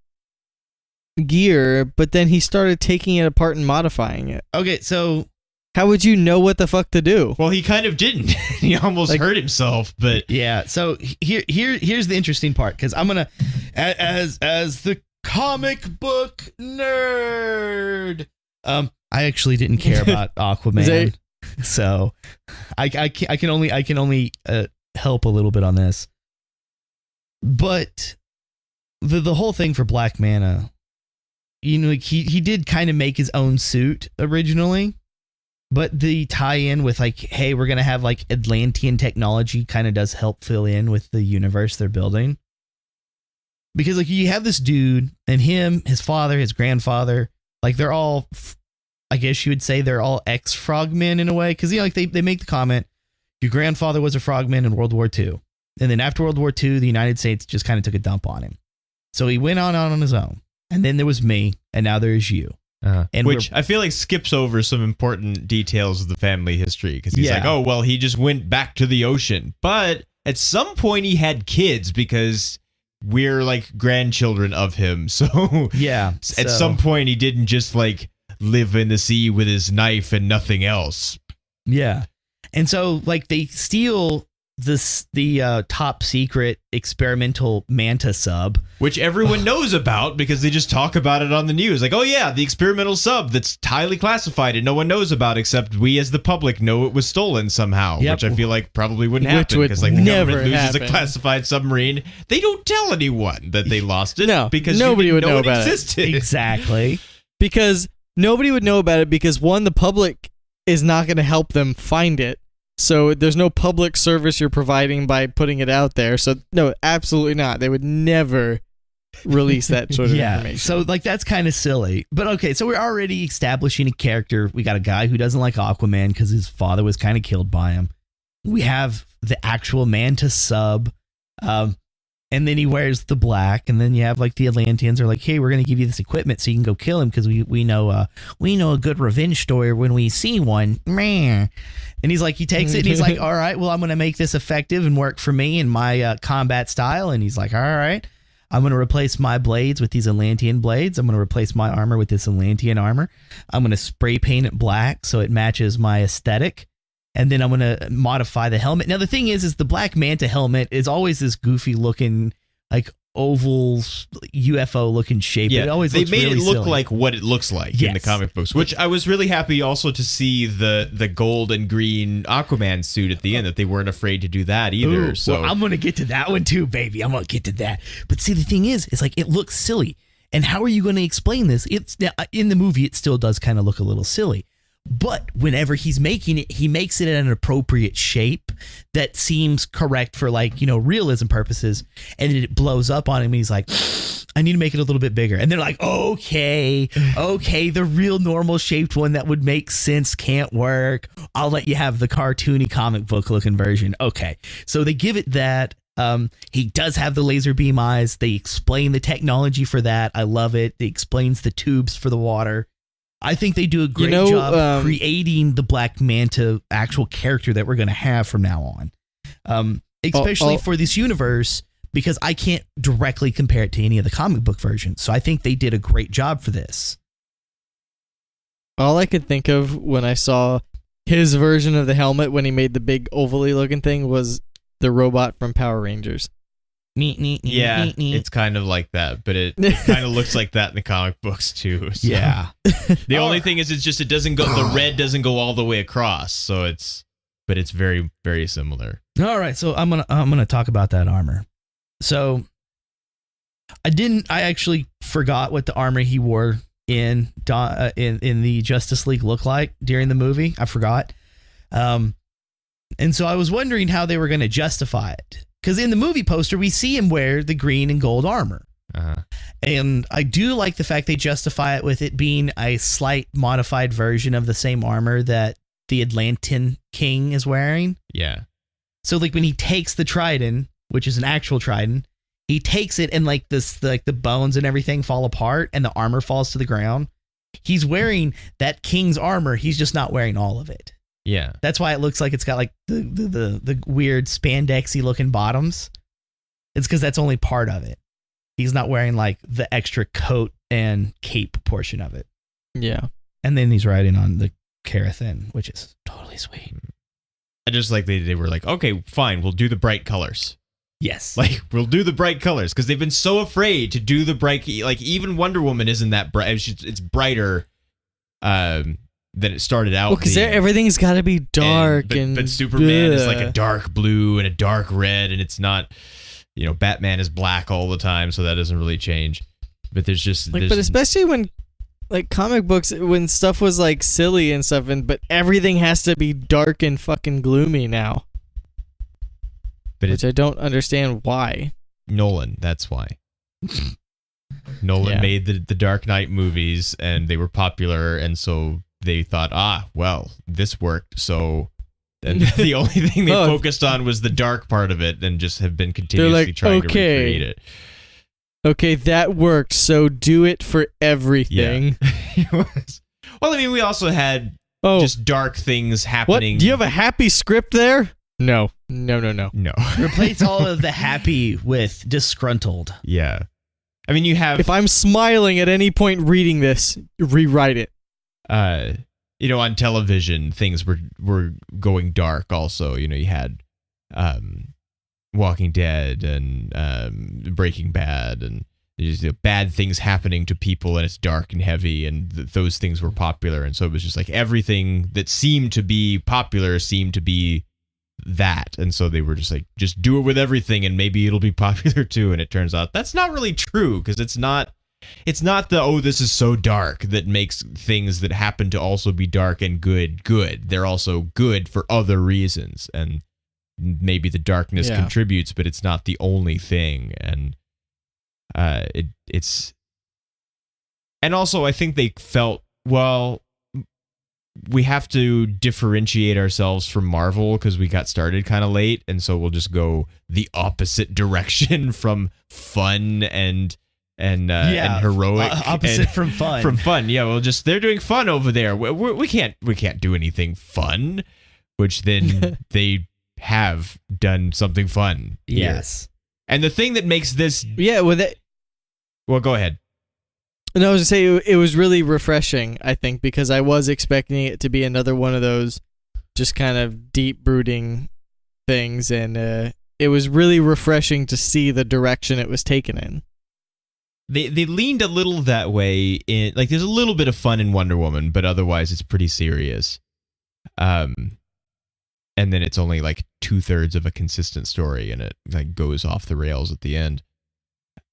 gear, but then he started taking it apart and modifying it? Okay, so How would you know what the fuck to do? Well, he kind of didn't. He almost Like- hurt himself, but yeah, so here's the interesting part, because I'm gonna as the comic book nerd. I actually didn't care about Aquaman, so I can only help a little bit on this. But the whole thing for Black Manta, you know, like he did kind of make his own suit originally. But the tie-in with like, hey, we're gonna have like Atlantean technology kind of does help fill in with the universe they're building. Because like you have this dude and him, his father, his grandfather, like they're all, I guess you would say they're all ex-frogmen in a way. Because you know, like they make the comment, your grandfather was a frogman in World War II, and then after World War II, the United States just kind of took a dump on him, so he went on his own. And then there was me, and now there's you. And which I feel like skips over some important details of the family history, because he's Yeah. like, oh, well, he just went back to the ocean. But at some point he had kids because we're like grandchildren of him. So Yeah. at some point he didn't just like live in the sea with his knife and nothing else. Yeah. And so like they steal the top secret experimental Manta sub. Which everyone knows about because they just talk about it on the news. Like, oh yeah, the experimental sub that's highly classified and no one knows about except we as the public know it was stolen somehow. Yep. Which I feel like probably wouldn't Which happen would because like the never government loses happen. a classified submarine. They don't tell anyone that they lost it. No, because nobody you would didn't know it about it. existed. Exactly. Because nobody would know about it because one, the public is not going to help them find it. So there's no public service you're providing by putting it out there. So no, absolutely not. They would never release that sort of Yeah. information. So like that's kind of silly. But okay, so we're already establishing a character. We got a guy who doesn't like Aquaman because his father was kind of killed by him. We have the actual Manta sub. And then he wears the black, and then you have like the Atlanteans are like, "Hey, we're gonna give you this equipment so you can go kill him because we know a good revenge story when we see one." Meh. And he's like, he takes it and he's like, "All right, well, I'm gonna make this effective and work for me and my combat style." And he's like, "All right, I'm gonna replace my blades with these Atlantean blades. I'm gonna replace my armor with this Atlantean armor. I'm gonna spray paint it black so it matches my aesthetic." And then I'm going to modify the helmet. Now, the thing is the Black Manta helmet is always this goofy looking, like oval UFO looking shape. Yeah, It always they looks made really it look silly. like what it looks like in the Yes. comic books, which I was really happy also to see the gold and green Aquaman suit at the end, that they weren't afraid to do that either. Ooh, so well, I'm gonna get to that one too, baby. I'm gonna get to that. But see, the thing is like it looks silly. And how are you going to explain this? It's now in the movie. It still does kind of look a little silly. But whenever he's making it, he makes it in an appropriate shape that seems correct for realism purposes. And it blows up on him. And he's like, I need to make it a little bit bigger. And they're like, okay, the real normal shaped one that would make sense can't work. I'll let you have the cartoony comic book looking version. Okay. So they give it that. He does have the laser beam eyes. They explain the technology for that. I love it. They explains the tubes for the water. I think they do a great job creating the Black Manta actual character that we're going to have from now on. Especially for this universe, because I can't directly compare it to any of the comic book versions. So I think they did a great job for this. All I could think of when I saw his version of the helmet when he made the big ovally looking thing was the robot from Power Rangers. yeah, it's kind of like that, but it kind of looks like that in the comic books too. So. Yeah. The only thing is, it doesn't go. The red doesn't go all the way across, so it's very, very similar. All right, so I'm gonna talk about that armor. So I actually forgot what the armor he wore in the Justice League looked like during the movie. I forgot. And so I was wondering how they were going to justify it. Because in the movie poster, we see him wear the green and gold armor. Uh-huh. And I do like the fact they justify it with it being a slight modified version of the same armor that the Atlantean King is wearing. Yeah. So like when he takes the trident, which is an actual trident, he takes it and like the bones and everything fall apart and the armor falls to the ground. He's wearing that king's armor. He's just not wearing all of it. Yeah. That's why it looks like it's got like the weird spandexy looking bottoms. It's because that's only part of it. He's not wearing like the extra coat and cape portion of it. Yeah. And then he's riding on the Carathin, which is totally sweet. I just like they were like, okay, fine, we'll do the bright colors. Yes. Like, we'll do the bright colors because they've been so afraid to do the bright. Like, even Wonder Woman isn't that bright. It's brighter than it started out. Well, because everything's got to be dark. But Superman is like a dark blue and a dark red, and it's not, Batman is black all the time, so that doesn't really change. But there's just... but especially when, like, comic books, when stuff was, like, silly and stuff, but everything has to be dark and fucking gloomy now. Which I don't understand why. Nolan, that's why. Nolan made the Dark Knight movies, and they were popular, and so they thought, well, this worked, so... And the only thing they focused on was the dark part of it, and just have been continuously trying to recreate it. Okay, that worked, so do it for everything. Yeah. Well, I mean, we also had just dark things happening. What? Do you have a happy script there? No. Replace all of the happy with disgruntled. Yeah. I mean, you have... If I'm smiling at any point reading this, rewrite it. On television, things were going dark also. You had Walking Dead and Breaking Bad, and just, bad things happening to people, and it's dark and heavy, and those things were popular. And so it was just like everything that seemed to be popular seemed to be that. And so they were just like, just do it with everything, and maybe it'll be popular too. And it turns out that's not really true, because it's not the, this is so dark that makes things that happen to also be dark and good. They're also good for other reasons, and maybe the darkness contributes, but it's not the only thing. And it's and also I think they felt, well, we have to differentiate ourselves from Marvel because we got started kind of late, and so we'll just go the opposite direction from fun and heroic, opposite from fun. From fun, yeah. Well, just they're doing fun over there. We can't do anything fun, which then they have done something fun. Yes, here. And the thing that makes this, well, go ahead. No, I was gonna say it was really refreshing. I think because I was expecting it to be another one of those, just kind of deep brooding things, and it was really refreshing to see the direction it was taken in. They leaned a little that way in, like, there's a little bit of fun in Wonder Woman, but otherwise it's pretty serious. And then it's only like 2/3 of a consistent story, and it like goes off the rails at the end.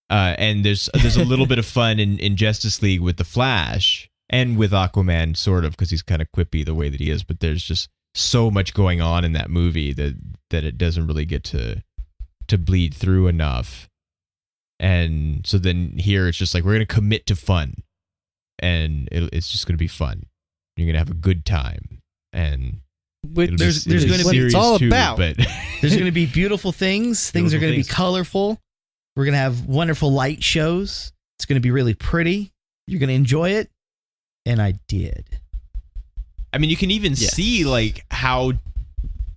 And there's a little bit of fun in Justice League with the Flash and with Aquaman, sort of, because he's kind of quippy the way that he is. But there's just so much going on in that movie that it doesn't really get to bleed through enough. And so then here it's just like, we're going to commit to fun, and it's just going to be fun. You're going to have a good time, and there's going to be, it's all about. But there's going to be beautiful things. Things are going to be colorful. We're going to have wonderful light shows. It's going to be really pretty. You're going to enjoy it. And I did. I mean, you can even see like how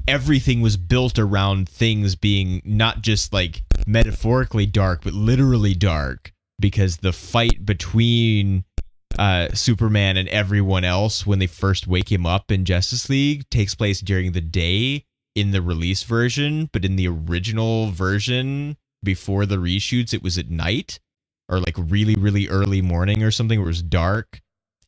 everything was built around things being not just like metaphorically dark, but literally dark, because the fight between Superman and everyone else when they first wake him up in Justice League takes place during the day in the release version, but in the original version before the reshoots it was at night, or like really, really early morning or something where it was dark.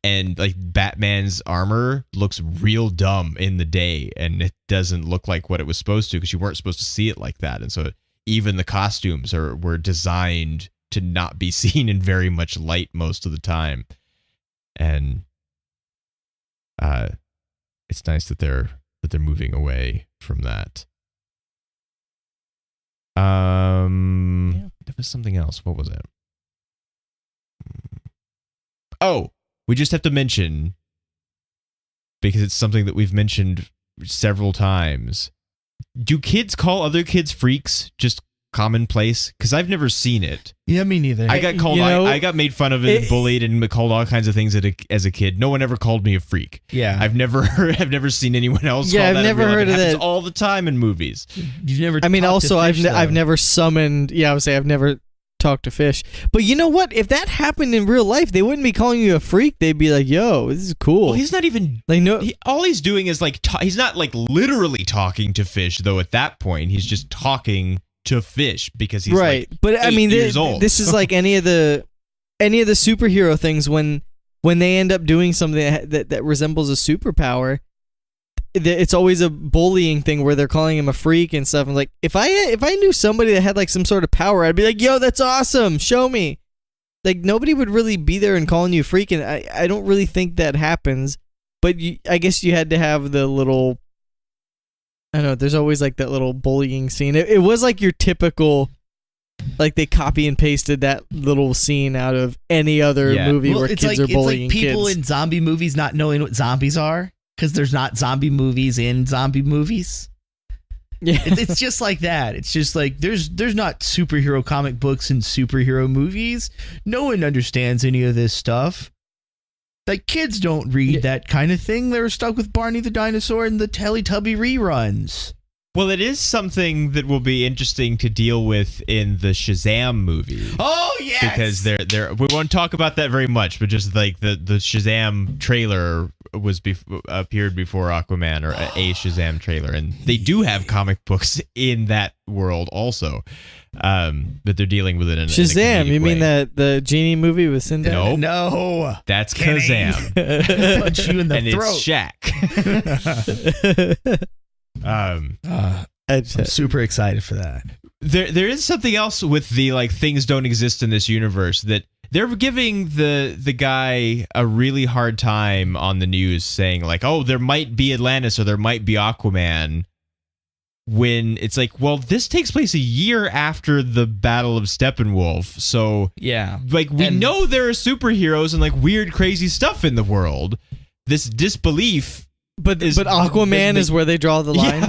And like Batman's armor looks real dumb in the day, and it doesn't look like what it was supposed to, because you weren't supposed to see it like that. And so even the costumes were designed to not be seen in very much light most of the time. And it's nice that they're moving away from that. There was something else. What was it? Oh, we just have to mention, because it's something that we've mentioned several times. Do kids call other kids freaks just commonplace? Because I've never seen it. Yeah, me neither. I got called. I got made fun of and bullied and called all kinds of things as a kid. No one ever called me a freak. Yeah, I've never seen anyone else. Yeah, call I've that never heard of that all the time in movies. You've never. I mean, also I've never summoned. Yeah, I would say I've never talked to fish. But you know what? If that happened in real life, they wouldn't be calling you a freak. They'd be like, "Yo, this is cool." Well, he's not even like no. All he's doing is like he's not like literally talking to fish though. At that point, he's just talking to fish because he's right. Like but I mean, years old. This is like any of the superhero things when they end up doing something that resembles a superpower. It's always a bullying thing where they're calling him a freak and stuff. And like, if I knew somebody that had like some sort of power, I'd be like, "Yo, that's awesome! Show me." Like, nobody would really be there and calling you a freak, and I don't really think that happens. But I guess you had to have the little. I don't know. There's always like that little bullying scene. It was like your typical, like they copy and pasted that little scene out of any other movie where kids are bullying kids. It's like people kids. in zombie movies not knowing what zombies are. Because there's not zombie movies in zombie movies. Yeah, it's just like that. It's just like there's not superhero comic books and superhero movies. No one understands any of this stuff. Like, kids don't read that kind of thing. They're stuck with Barney the Dinosaur and the Teletubby reruns. Well, it is something that will be interesting to deal with in the Shazam movie. Oh, yes! Because we won't talk about that very much, but just like the Shazam trailer was appeared before Aquaman, or a Shazam trailer, and they do have comic books in that world also, but they're dealing with it in Shazam. You mean way. that the genie movie with Sinbad? Nope. No, that's Kazam. Punch you in the and throat. It's Shaq. I'm super excited for that. There is something else with the like things don't exist in this universe, that they're giving the guy a really hard time on the news, saying like, oh, there might be Atlantis or there might be Aquaman, when it's like, well, this takes place a year after the Battle of Steppenwolf, so yeah, like we know there are superheroes and like weird crazy stuff in the world. This disbelief. But Aquaman is where they draw the line.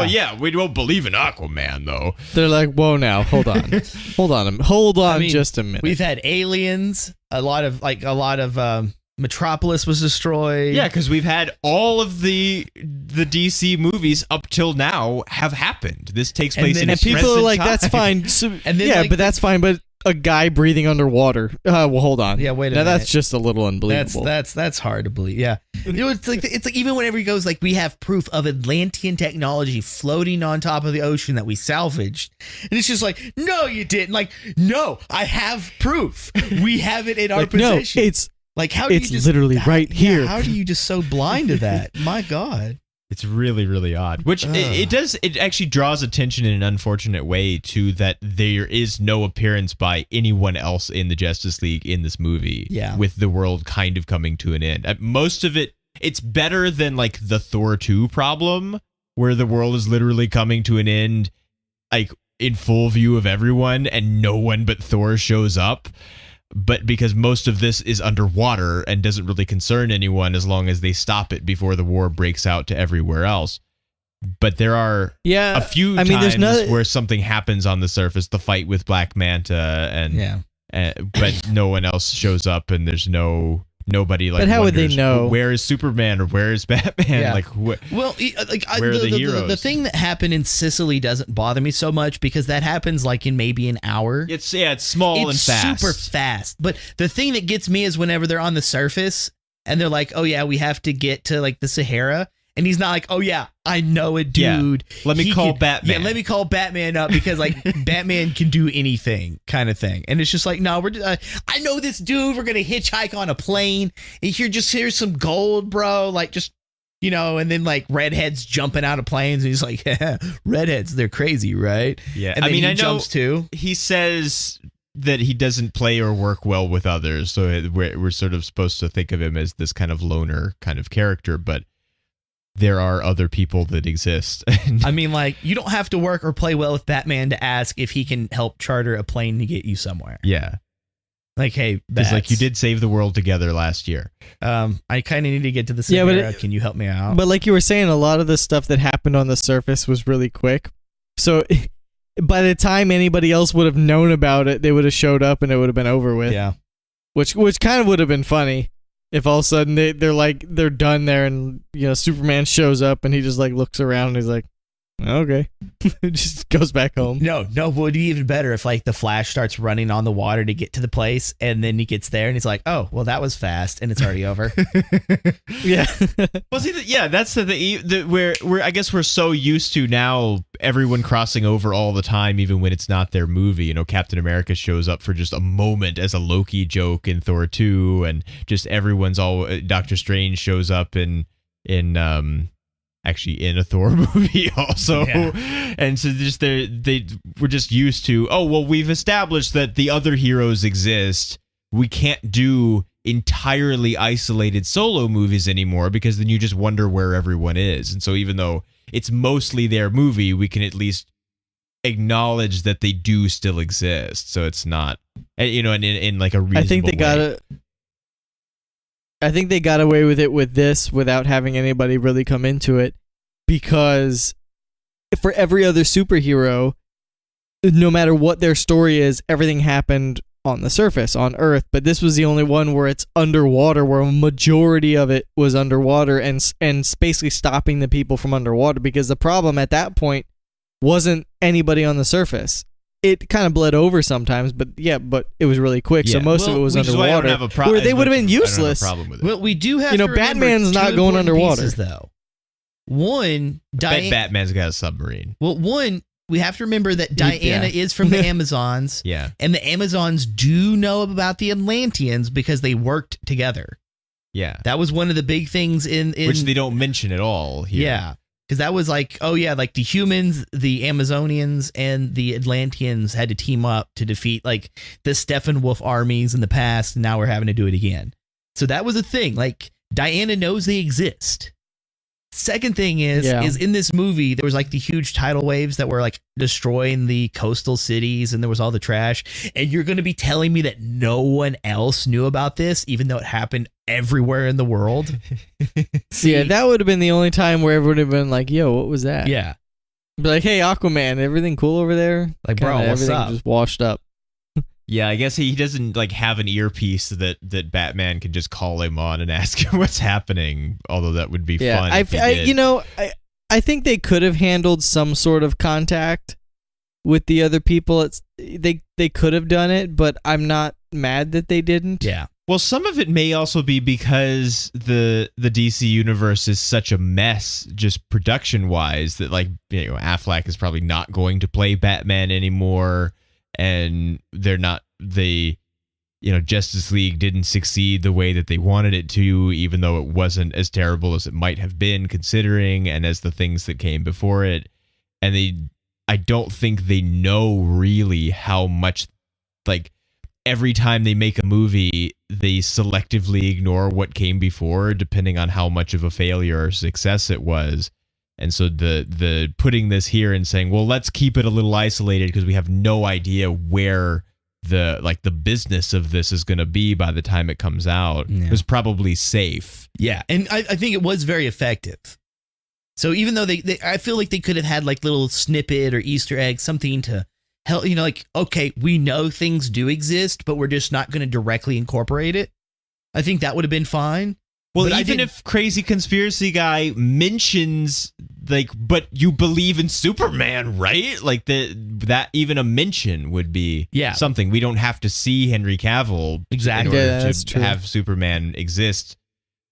Yeah, we don't believe in Aquaman though. They're like, whoa, now hold on, I mean, just a minute. We've had aliens. A lot of Metropolis was destroyed. Yeah, because we've had all of the DC movies up till now have happened. This takes place in and people are like, time. that's fine. So, and then, yeah, like, but that's fine. But a guy breathing underwater. Well, hold on. Yeah, wait a now minute. that's just a little unbelievable. That's hard to believe. Yeah, it's like even whenever he goes like, we have proof of Atlantean technology floating on top of the ocean that we salvaged, and it's just like, no, you didn't. Like, no, I have proof. We have it in our possession. No, it's like, how do you it's just literally right here. How do you just so blind to that? My God. It's really, really odd. Which it actually draws attention in an unfortunate way to that there is no appearance by anyone else in the Justice League in this movie. Yeah. With the world kind of coming to an end. Most of it, it's better than like the Thor 2 problem, where the world is literally coming to an end, like in full view of everyone, and no one but Thor shows up. But because most of this is underwater and doesn't really concern anyone as long as they stop it before the war breaks out to everywhere else. But there are a few times where something happens on the surface, the fight with Black Manta, but no one else shows up, and there's nobody like. But how would they wonders, know? Where is Superman or where is Batman? Yeah. Like, where are the heroes? The thing that happened in Sicily doesn't bother me so much because that happens like in maybe an hour. It's small and fast. Super fast. But the thing that gets me is whenever they're on the surface and they're like, oh yeah, we have to get to like the Sahara. And he's not like, oh yeah, I know a dude. Yeah. Let me call Batman. Yeah, let me call Batman up because like Batman can do anything kind of thing. And it's just like, no, I know this dude. We're gonna hitchhike on a plane. And here's some gold, bro. Like just, and then like redheads jumping out of planes. And he's like, yeah, redheads, they're crazy, right? Yeah, and then he I know jumps too. He says that he doesn't play or work well with others, so we're sort of supposed to think of him as this kind of loner kind of character, but there are other people that exist. I mean, like, you don't have to work or play well with Batman to ask if he can help charter a plane to get you somewhere. Yeah. Like, hey, because like you did save the world together last year. I kind of need to get to the Sahara. Can you help me out? But like you were saying, a lot of the stuff that happened on the surface was really quick. So by the time anybody else would have known about it, they would have showed up and it would have been over with. Yeah. Which kind of would have been funny. If all of a sudden they're done there and Superman shows up and he just like looks around and he's like, okay, just goes back home. No, would be even better if like the Flash starts running on the water to get to the place and then he gets there and he's like, oh, well that was fast and it's already over. Yeah. Well, see, that's where I guess we're so used to now everyone crossing over all the time, even when it's not their movie. Captain America shows up for just a moment as a Loki joke in Thor 2, and just everyone's Doctor Strange shows up in a Thor movie also. Yeah. And so just they were just used to, oh, well, we've established that the other heroes exist. We can't do entirely isolated solo movies anymore because then you just wonder where everyone is. And so even though it's mostly their movie, we can at least acknowledge that they do still exist. So it's not, in like a reasonable I think they got away with it with this without having anybody really come into it, because for every other superhero, no matter what their story is, everything happened on the surface, on Earth. But this was the only one where it's underwater, where a majority of it was underwater and basically stopping the people from underwater, because the problem at that point wasn't anybody on the surface. It kind of bled over sometimes, but it was really quick. Yeah. So most of it was underwater, where they would have been useless. Well, we do have to Batman's not going underwater pieces, though. One, Batman's got a submarine. Well, one, we have to remember that Diana is from the Amazons. Yeah, and the Amazons do know about the Atlanteans because they worked together. Yeah, that was one of the big things in which they don't mention at all here. Yeah. Because that was like, oh yeah, like the humans, the Amazonians, and the Atlanteans had to team up to defeat like the Steppenwolf armies in the past, and now we're having to do it again. So that was a thing. Like, Diana knows they exist. Second thing is in this movie, there was like the huge tidal waves that were like destroying the coastal cities, and there was all the trash. And you're going to be telling me that no one else knew about this, even though it happened everywhere in the world? Yeah, that would have been the only time where everyone would have been like, yo, what was that? Yeah. Be like, hey, Aquaman, everything cool over there? Like, bro, what's everything up? Just washed up. Yeah, I guess he doesn't like have an earpiece that Batman can just call him on and ask him what's happening. Although that would be fun. I think they could have handled some sort of contact, with the other people. They could have done it, but I'm not mad that they didn't. Yeah. Well, some of it may also be because the DC universe is such a mess, just production wise, that like Affleck is probably not going to play Batman anymore, and Justice League didn't succeed the way that they wanted it to, even though it wasn't as terrible as it might have been considering, and as the things that came before it, and I don't think they know really how much like. Every time they make a movie, they selectively ignore what came before, depending on how much of a failure or success it was. And so the putting this here and saying, well, let's keep it a little isolated because we have no idea where the business of this is going to be by the time it comes out was probably safe. Yeah, and I think it was very effective. So even though I feel like they could have had like little snippet or Easter egg, something to help, okay, we know things do exist, but we're just not going to directly incorporate it. I think that would have been fine. Well, but even if crazy conspiracy guy mentions but you believe in Superman, right? Like that even a mention would be something. We don't have to see Henry Cavill exactly in order to have Superman exist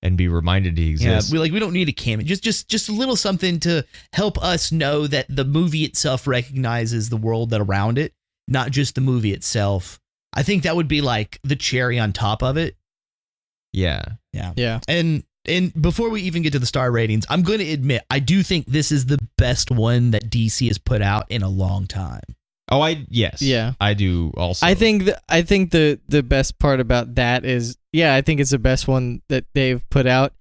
and be reminded he exists. Yeah, we don't need a cameo. Just a little something to help us know that the movie itself recognizes the world that around it, not just the movie itself. I think that would be like the cherry on top of it. Yeah. And before we even get to the star ratings, I'm going to admit I do think this is the best one that DC has put out in a long time. Oh, I do also. I think the best part about that is, I think it's the best one that they've put out,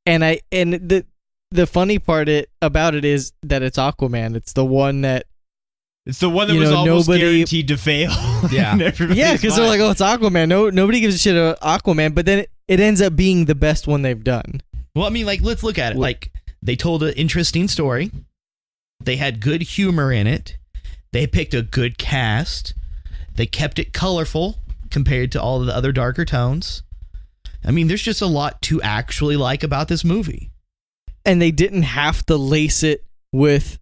and the funny part about it is that it's Aquaman. It's the one that was almost guaranteed to fail. Yeah, because they're like, oh, it's Aquaman. Nobody gives a shit about Aquaman, but then it ends up being the best one they've done. Well, I mean, like, let's look at it. Like, they told an interesting story. They had good humor in it. They picked a good cast. They kept it colorful compared to all of the other darker tones. I mean, there's just a lot to actually like about this movie. And they didn't have to lace it with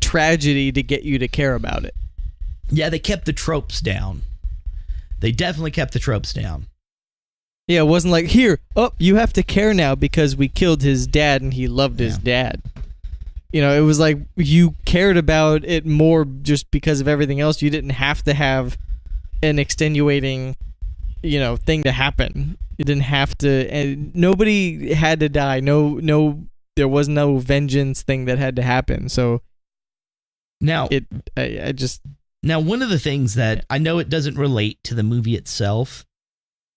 tragedy to get you to care about it. Yeah, they kept the tropes down. They definitely kept the tropes down. Yeah, it wasn't like, you have to care now because we killed his dad and he loved his dad. It was like you cared about it more just because of everything else. You didn't have to have an extenuating, thing to happen. You didn't have to, and nobody had to die. No, there was no vengeance thing that had to happen. So now now one of the things that I know it doesn't relate to the movie itself,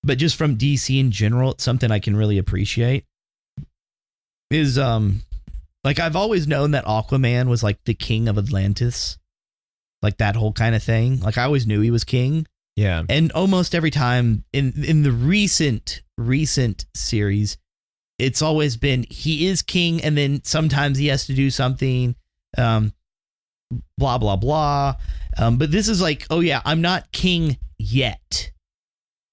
but just from DC in general, it's something I can really appreciate. Is like, I've always known that Aquaman was like the king of Atlantis, like that whole kind of thing. Like, I always knew he was king. Yeah. And almost every time in the recent series, it's always been he is king, and then sometimes he has to do something, blah blah blah. But this is like, I'm not king yet.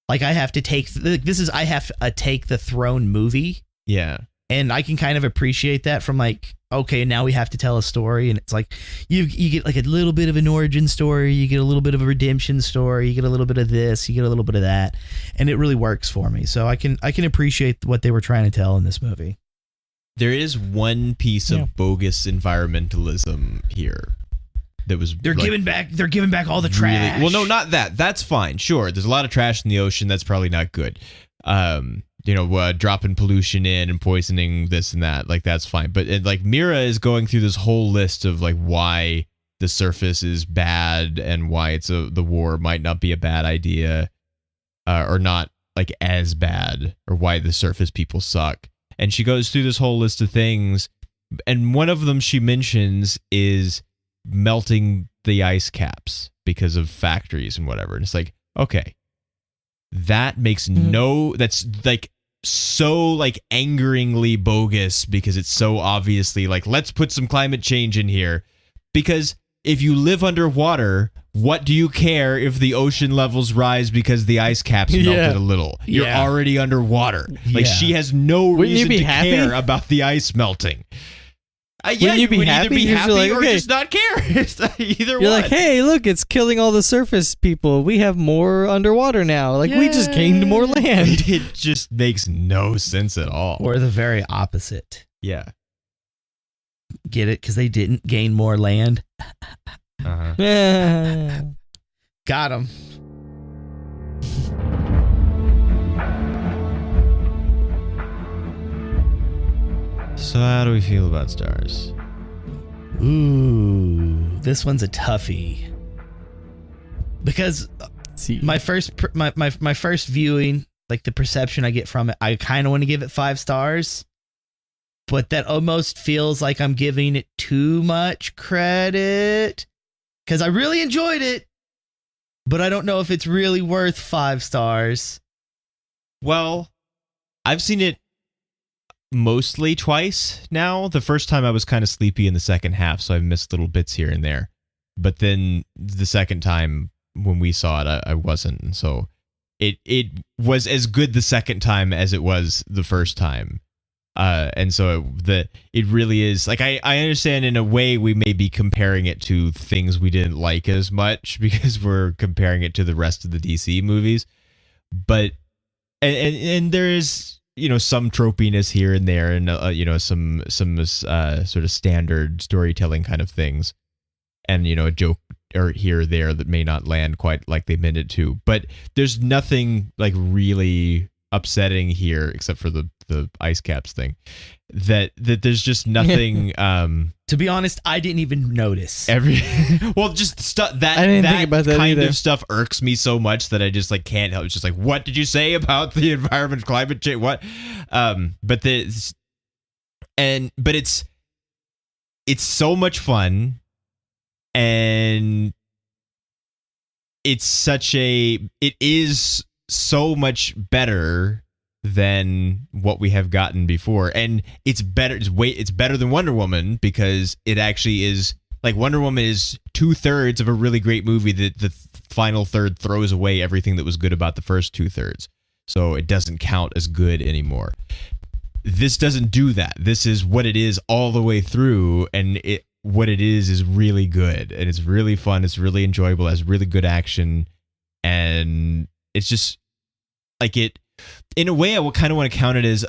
Like, I have to take take the throne movie. Yeah. And I can kind of appreciate that from like, okay, now we have to tell a story. And it's like, you get like a little bit of an origin story. You get a little bit of a redemption story. You get a little bit of this. You get a little bit of that. And it really works for me. So I can appreciate what they were trying to tell in this movie. There is one piece of bogus environmentalism here. They're giving back all the trash. Really, well, no, not that. That's fine. Sure. There's a lot of trash in the ocean. That's probably not good. Dropping pollution in and poisoning this and that, like, that's fine. But like, Mira is going through this whole list of like why the surface is bad and why the war might not be a bad idea, or not like as bad, or why the surface people suck. And she goes through this whole list of things, and one of them she mentions is melting the ice caps because of factories and whatever. And it's like, okay, that makes that's like so like angeringly bogus, because it's so obviously like, let's put some climate change in here, because if you live underwater, what do you care if the ocean levels rise because the ice caps melted a little? You're already underwater. Like, she has no reason to care about the ice melting. Yeah, you be would happy? either be You're happy like, or okay. just not care. It's either You're one. like, hey, look, it's killing all the surface people. We have more underwater now. Like, we just gained more land. It just makes no sense at all. Or the very opposite. Yeah. Get it? Because they didn't gain more land. Uh-huh. Got him. So how do we feel about stars? Ooh, this one's a toughie. Because my first viewing, like the perception I get from it, I kind of want to give it 5 stars. But that almost feels like I'm giving it too much credit. Because I really enjoyed it. But I don't know if it's really worth 5 stars. Well, I've seen it mostly twice now. The first time I was kind of sleepy in the second half, so I missed little bits here and there. But then the second time when we saw it, I wasn't. And so it was as good the second time as it was the first time. And so it really is like I understand in a way we may be comparing it to things we didn't like as much because we're comparing it to the rest of the DC movies, but and there is some tropiness here and there and some sort of standard storytelling kind of things, and a joke or here or there that may not land quite like they meant it to, but there's nothing like really upsetting here except for the ice caps thing that there's just nothing to be honest, I didn't even notice just stuff that I didn't think about that kind either. of stuff irks me so much that I just like can't help. It's just like, what did you say about the environment, climate change, what but it's so much fun, and it is so much better than what we have gotten before, and it's better than Wonder Woman, because it actually is like Wonder Woman is 2/3 of a really great movie that the final third throws away everything that was good about the first 2/3, so it doesn't count as good anymore. This doesn't do that. This is what it is all the way through, and what it is really good, and it's really fun, it's really enjoyable, it has really good action, and it's just like it. In a way, I would kind of want to count it as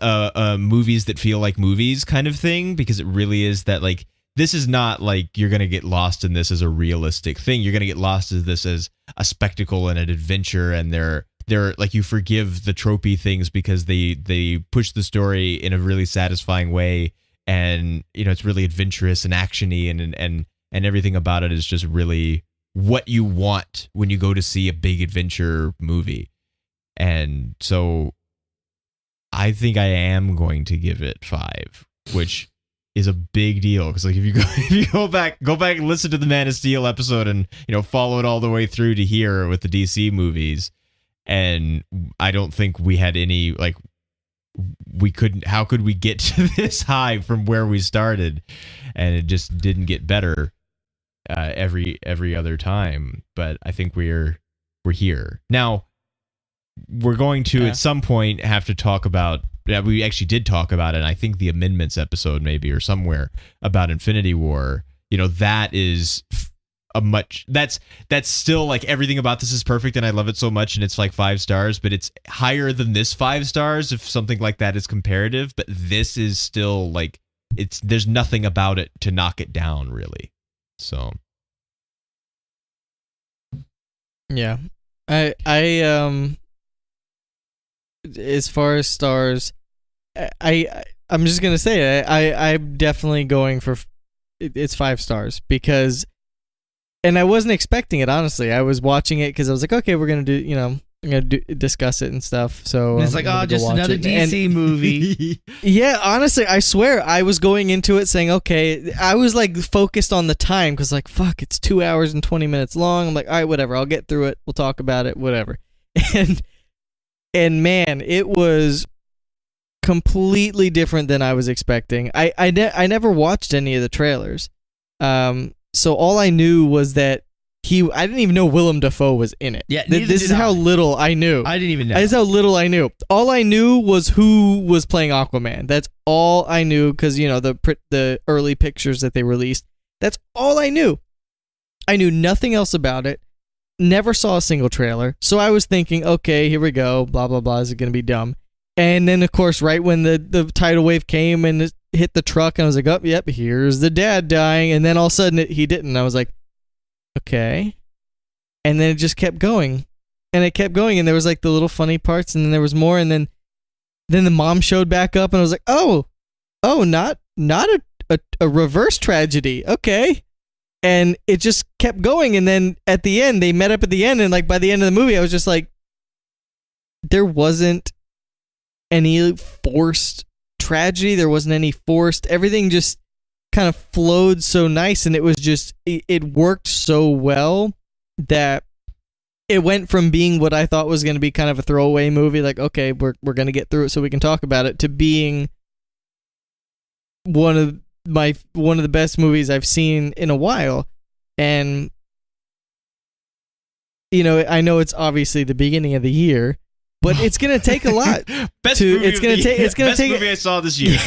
movies that feel like movies kind of thing, because it really is that, like, this is not like you're going to get lost in this as a realistic thing. You're going to get lost in this as a spectacle and an adventure, and they're like, you forgive the tropey things because they push the story in a really satisfying way, and it's really adventurous and actiony, and everything about it is just really what you want when you go to see a big adventure movie. And so I think I am going to give it 5, which is a big deal, because like if you go back and listen to the Man of Steel episode and follow it all the way through to here with the DC movies, and I don't think we had any like how could we get to this high from where we started, and it just didn't get better every other time. But I think we're here now. We're going to at some point have to talk about. Yeah, we actually did talk about it. And I think the amendments episode maybe, or somewhere, about Infinity War. That is that's still like everything about this is perfect, and I love it so much, and it's like 5 stars, but it's higher than this 5 stars if something like that is comparative. But this is still like there's nothing about it to knock it down really. So yeah, I as far as stars, I'm just gonna say I'm definitely going for it's 5 stars, because, and I wasn't expecting it, honestly. I was watching it because I was like, okay, we're gonna do, I'm gonna discuss it and stuff. So it's like, just another DC movie. Yeah, honestly, I swear I was going into it saying, okay, I was like focused on the time, because like, fuck, it's 2 hours and 20 minutes long. I'm like, all right, whatever, I'll get through it. We'll talk about it, whatever. And man, it was completely different than I was expecting. I never watched any of the trailers. So all I knew was that I didn't even know Willem Dafoe was in it. Yeah, this is how little I knew. I didn't even know. That's how little I knew. All I knew was who was playing Aquaman. That's all I knew because, the early pictures that they released. That's all I knew. I knew nothing else about it. Never saw a single trailer. So I was thinking, okay, here we go. Blah, blah, blah. Is it going to be dumb? And then, of course, right when the tidal wave came and it hit the truck, and I was like, oh, yep, here's the dad dying. And then all of a sudden he didn't. I was like, okay. And then it just kept going. And it kept going. And there was like the little funny parts. And then there was more. And then the mom showed back up. And I was like, oh, not a reverse tragedy. Okay. And it just kept going. And then at the end, they met up at the end. And like by the end of the movie, I was just like, there wasn't any forced tragedy. There wasn't any forced. Everything just kind of flowed so nice. And it was just, it worked so well that it went from being what I thought was going to be kind of a throwaway movie. Like, okay, we're going to get through it so we can talk about it, to being one of the best movies I've seen in a while. And I know it's obviously the beginning of the year, but it's gonna take a lot. Best movie I saw this year.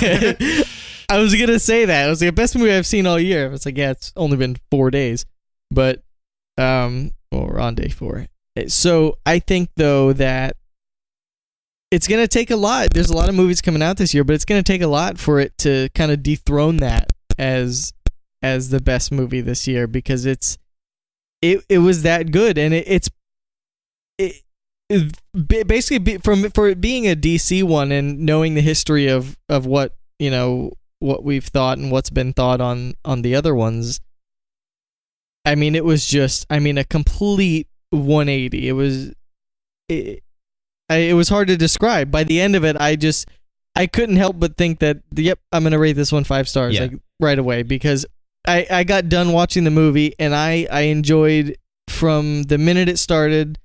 I was gonna say that. I was like, best movie I've seen all year. It's like, yeah, it's only been 4 days, but we're on day 4. So I think though that it's gonna take a lot. There's a lot of movies coming out this year, but it's gonna take a lot for it to kind of dethrone that as the best movie this year, because it was that good. And it basically, for it being a DC one and knowing the history of what what we've thought and what's been thought on the other ones. I mean, it was just a complete 180. It was hard to describe. By the end of it, I couldn't help but think that, yep, I'm gonna rate this one 5 stars like right away, because I got done watching the movie and I enjoyed, from the minute it started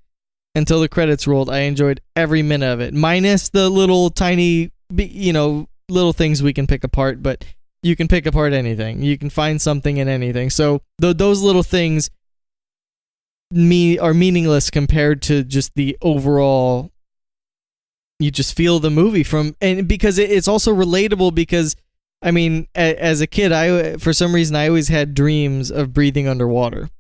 until the credits rolled, I enjoyed every minute of it, minus the little tiny, little things we can pick apart, but you can pick apart anything. You can find something in anything. So those little things are meaningless compared to just the overall, you just feel the movie and because it's also relatable, because I mean, as a kid, for some reason I always had dreams of breathing underwater,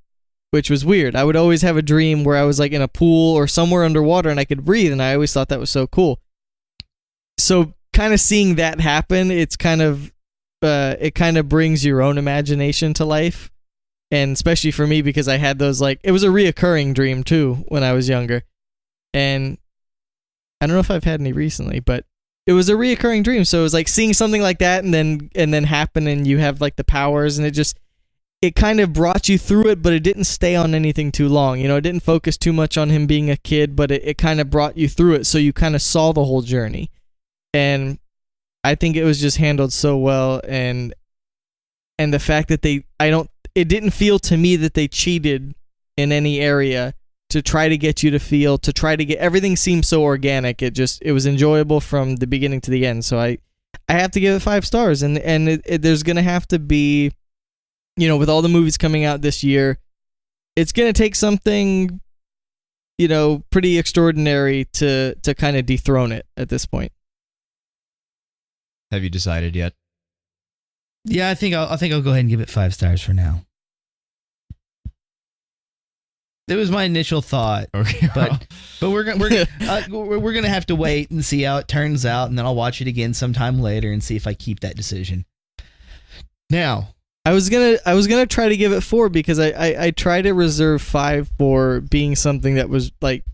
which was weird. I would always have a dream where I was like in a pool or somewhere underwater and I could breathe, and I always thought that was so cool. So kind of seeing that happen, it's kind of it kind of brings your own imagination to life. And especially for me, because I had those, like, it was a reoccurring dream too when I was younger. And I don't know if I've had any recently, but it was a reoccurring dream. So it was like seeing something like that and then happen, and you have like the powers, and it kind of brought you through it, but it didn't stay on anything too long. It didn't focus too much on him being a kid, but it kind of brought you through it. So you kind of saw the whole journey. And I think it was just handled so well. And the fact that it didn't feel to me that they cheated in any area to try to get you to feel, everything seemed so organic. It was enjoyable from the beginning to the end. So I have to give it 5 stars. And there's going to have to be, with all the movies coming out this year, it's going to take something, pretty extraordinary to kind of dethrone it at this point. Have you decided yet? Yeah, I think I'll go ahead and give it 5 stars for now. It was my initial thought, okay, but we're gonna have to wait and see how it turns out, and then I'll watch it again sometime later and see if I keep that decision. Now, I was gonna try to give it 4, because I try to reserve 5 for being something that was like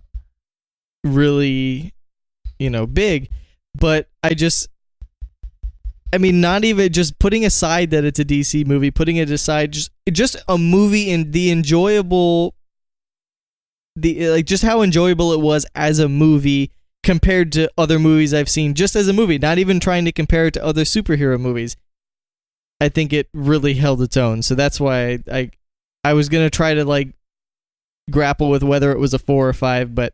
really, big, but not even, just putting aside that it's a DC movie, putting it aside, just a movie in the enjoyable. Just how enjoyable it was as a movie compared to other movies I've seen, just as a movie, not even trying to compare it to other superhero movies. I think it really held its own. So that's why I was going to try to grapple with whether it was a 4 or 5, but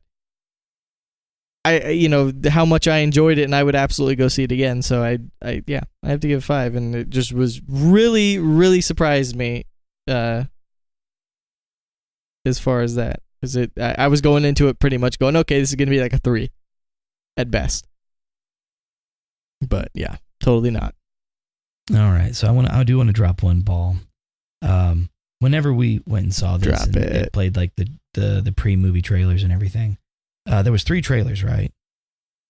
how much I enjoyed it, and I would absolutely go see it again. So I have to give it 5, and it just was really, really surprised me as far as that. Because I was going into it pretty much going, okay, this is going to be like a 3 at best. But yeah, totally not. All right, so I do want to drop one ball. Whenever we went and saw this, and it played like the pre-movie trailers and everything. There was 3 trailers, right?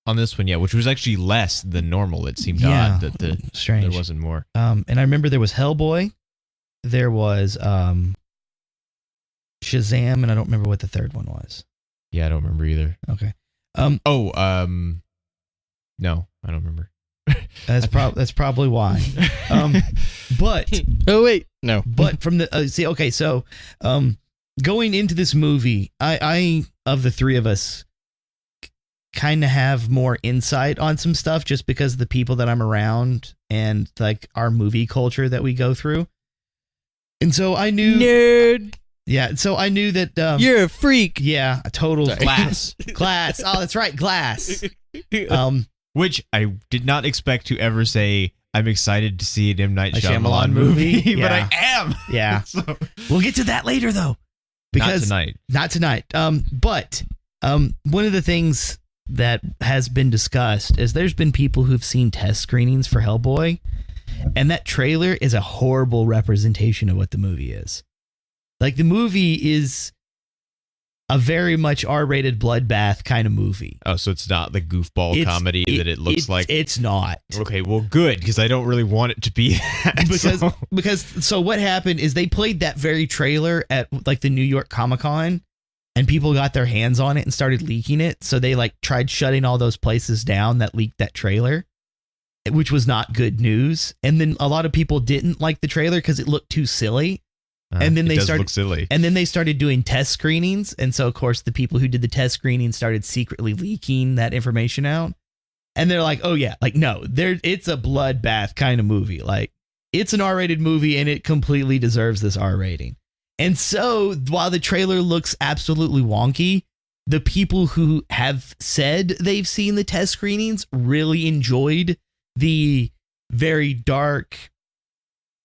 On this one, yeah, which was actually less than normal. It seemed odd that strange. there wasn't more. And I remember there was Hellboy, there was Shazam, and I don't remember what the third one was. Yeah, I don't remember either. Okay. No, I don't remember. That's probably why. But oh wait, no. But from the so going into this movie, I of the 3 of us kind of have more insight on some stuff just because of the people that I'm around and like our movie culture that we go through. And so I knew nerd. Yeah, so I knew that you're a freak. Yeah, a total Glass. Glass. Oh, that's right, Glass. Which I did not expect to ever say. I'm excited to see an M. Night Shyamalan movie, but I am. Yeah. So, we'll get to that later though. Because Not tonight. But one of the things that has been discussed is there's been people who've seen test screenings for Hellboy, and that trailer is a horrible representation of what the movie is. Like, the movie is a very much R-rated bloodbath kind of movie. Oh, so it's not the goofball comedy that it looks like? It's not. Okay, well, good, because I don't really want it to be that. Because what happened is they played that very trailer at like the New York Comic-Con, and people got their hands on it and started leaking it. So they like tried shutting all those places down that leaked that trailer, which was not good news. And then a lot of people didn't like the trailer because it looked too silly. And then they started silly. And then they started doing test screenings. And so, of course, the people who did the test screening started secretly leaking that information out. And they're like, oh, yeah, like, no, it's a bloodbath kind of movie. Like, it's an R-rated movie and it completely deserves this R rating. And so while the trailer looks absolutely wonky, the people who have said they've seen the test screenings really enjoyed the very dark,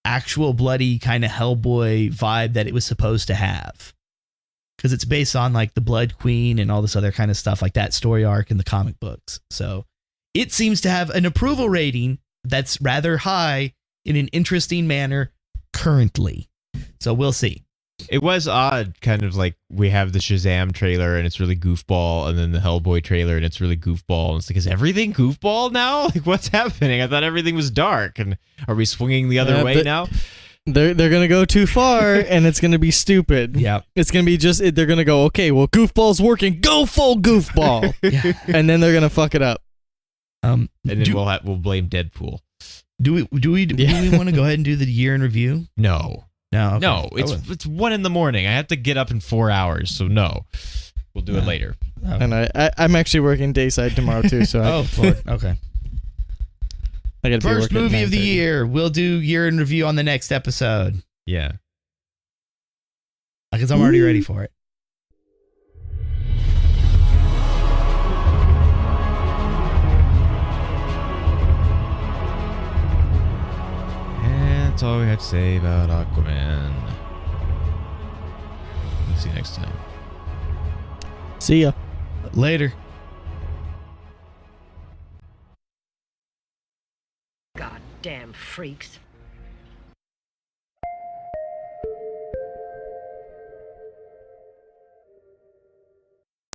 actual bloody kind of Hellboy vibe that it was supposed to have, because it's based on like the Blood Queen and all this other kind of stuff, like that story arc in the comic books. So it seems to have an approval rating that's rather high in an interesting manner currently. So we'll see. It was odd, kind of like we have the Shazam trailer and it's really goofball, and then the Hellboy trailer and it's really goofball. And it's like, is everything goofball now? Like, what's happening? I thought everything was dark. And are we swinging the other way now? They're gonna go too far, and it's gonna be stupid. Yeah, it's gonna be they're gonna go, okay, well, goofball's working, go full goofball, and then they're gonna fuck it up. And then we'll blame Deadpool. Do we want to go ahead and do the year in review? No. No, okay. No, it's 1 a.m. I have to get up in 4 hours, so no. We'll do it later. Oh. And I'm actually working dayside tomorrow too, so oh, Lord. Okay. I gotta First movie of the year. We'll do year in review on the next episode. Yeah. Because I'm already ready for it. That's all we have to say about Aquaman. We'll see you next time. See ya. Later. Goddamn freaks.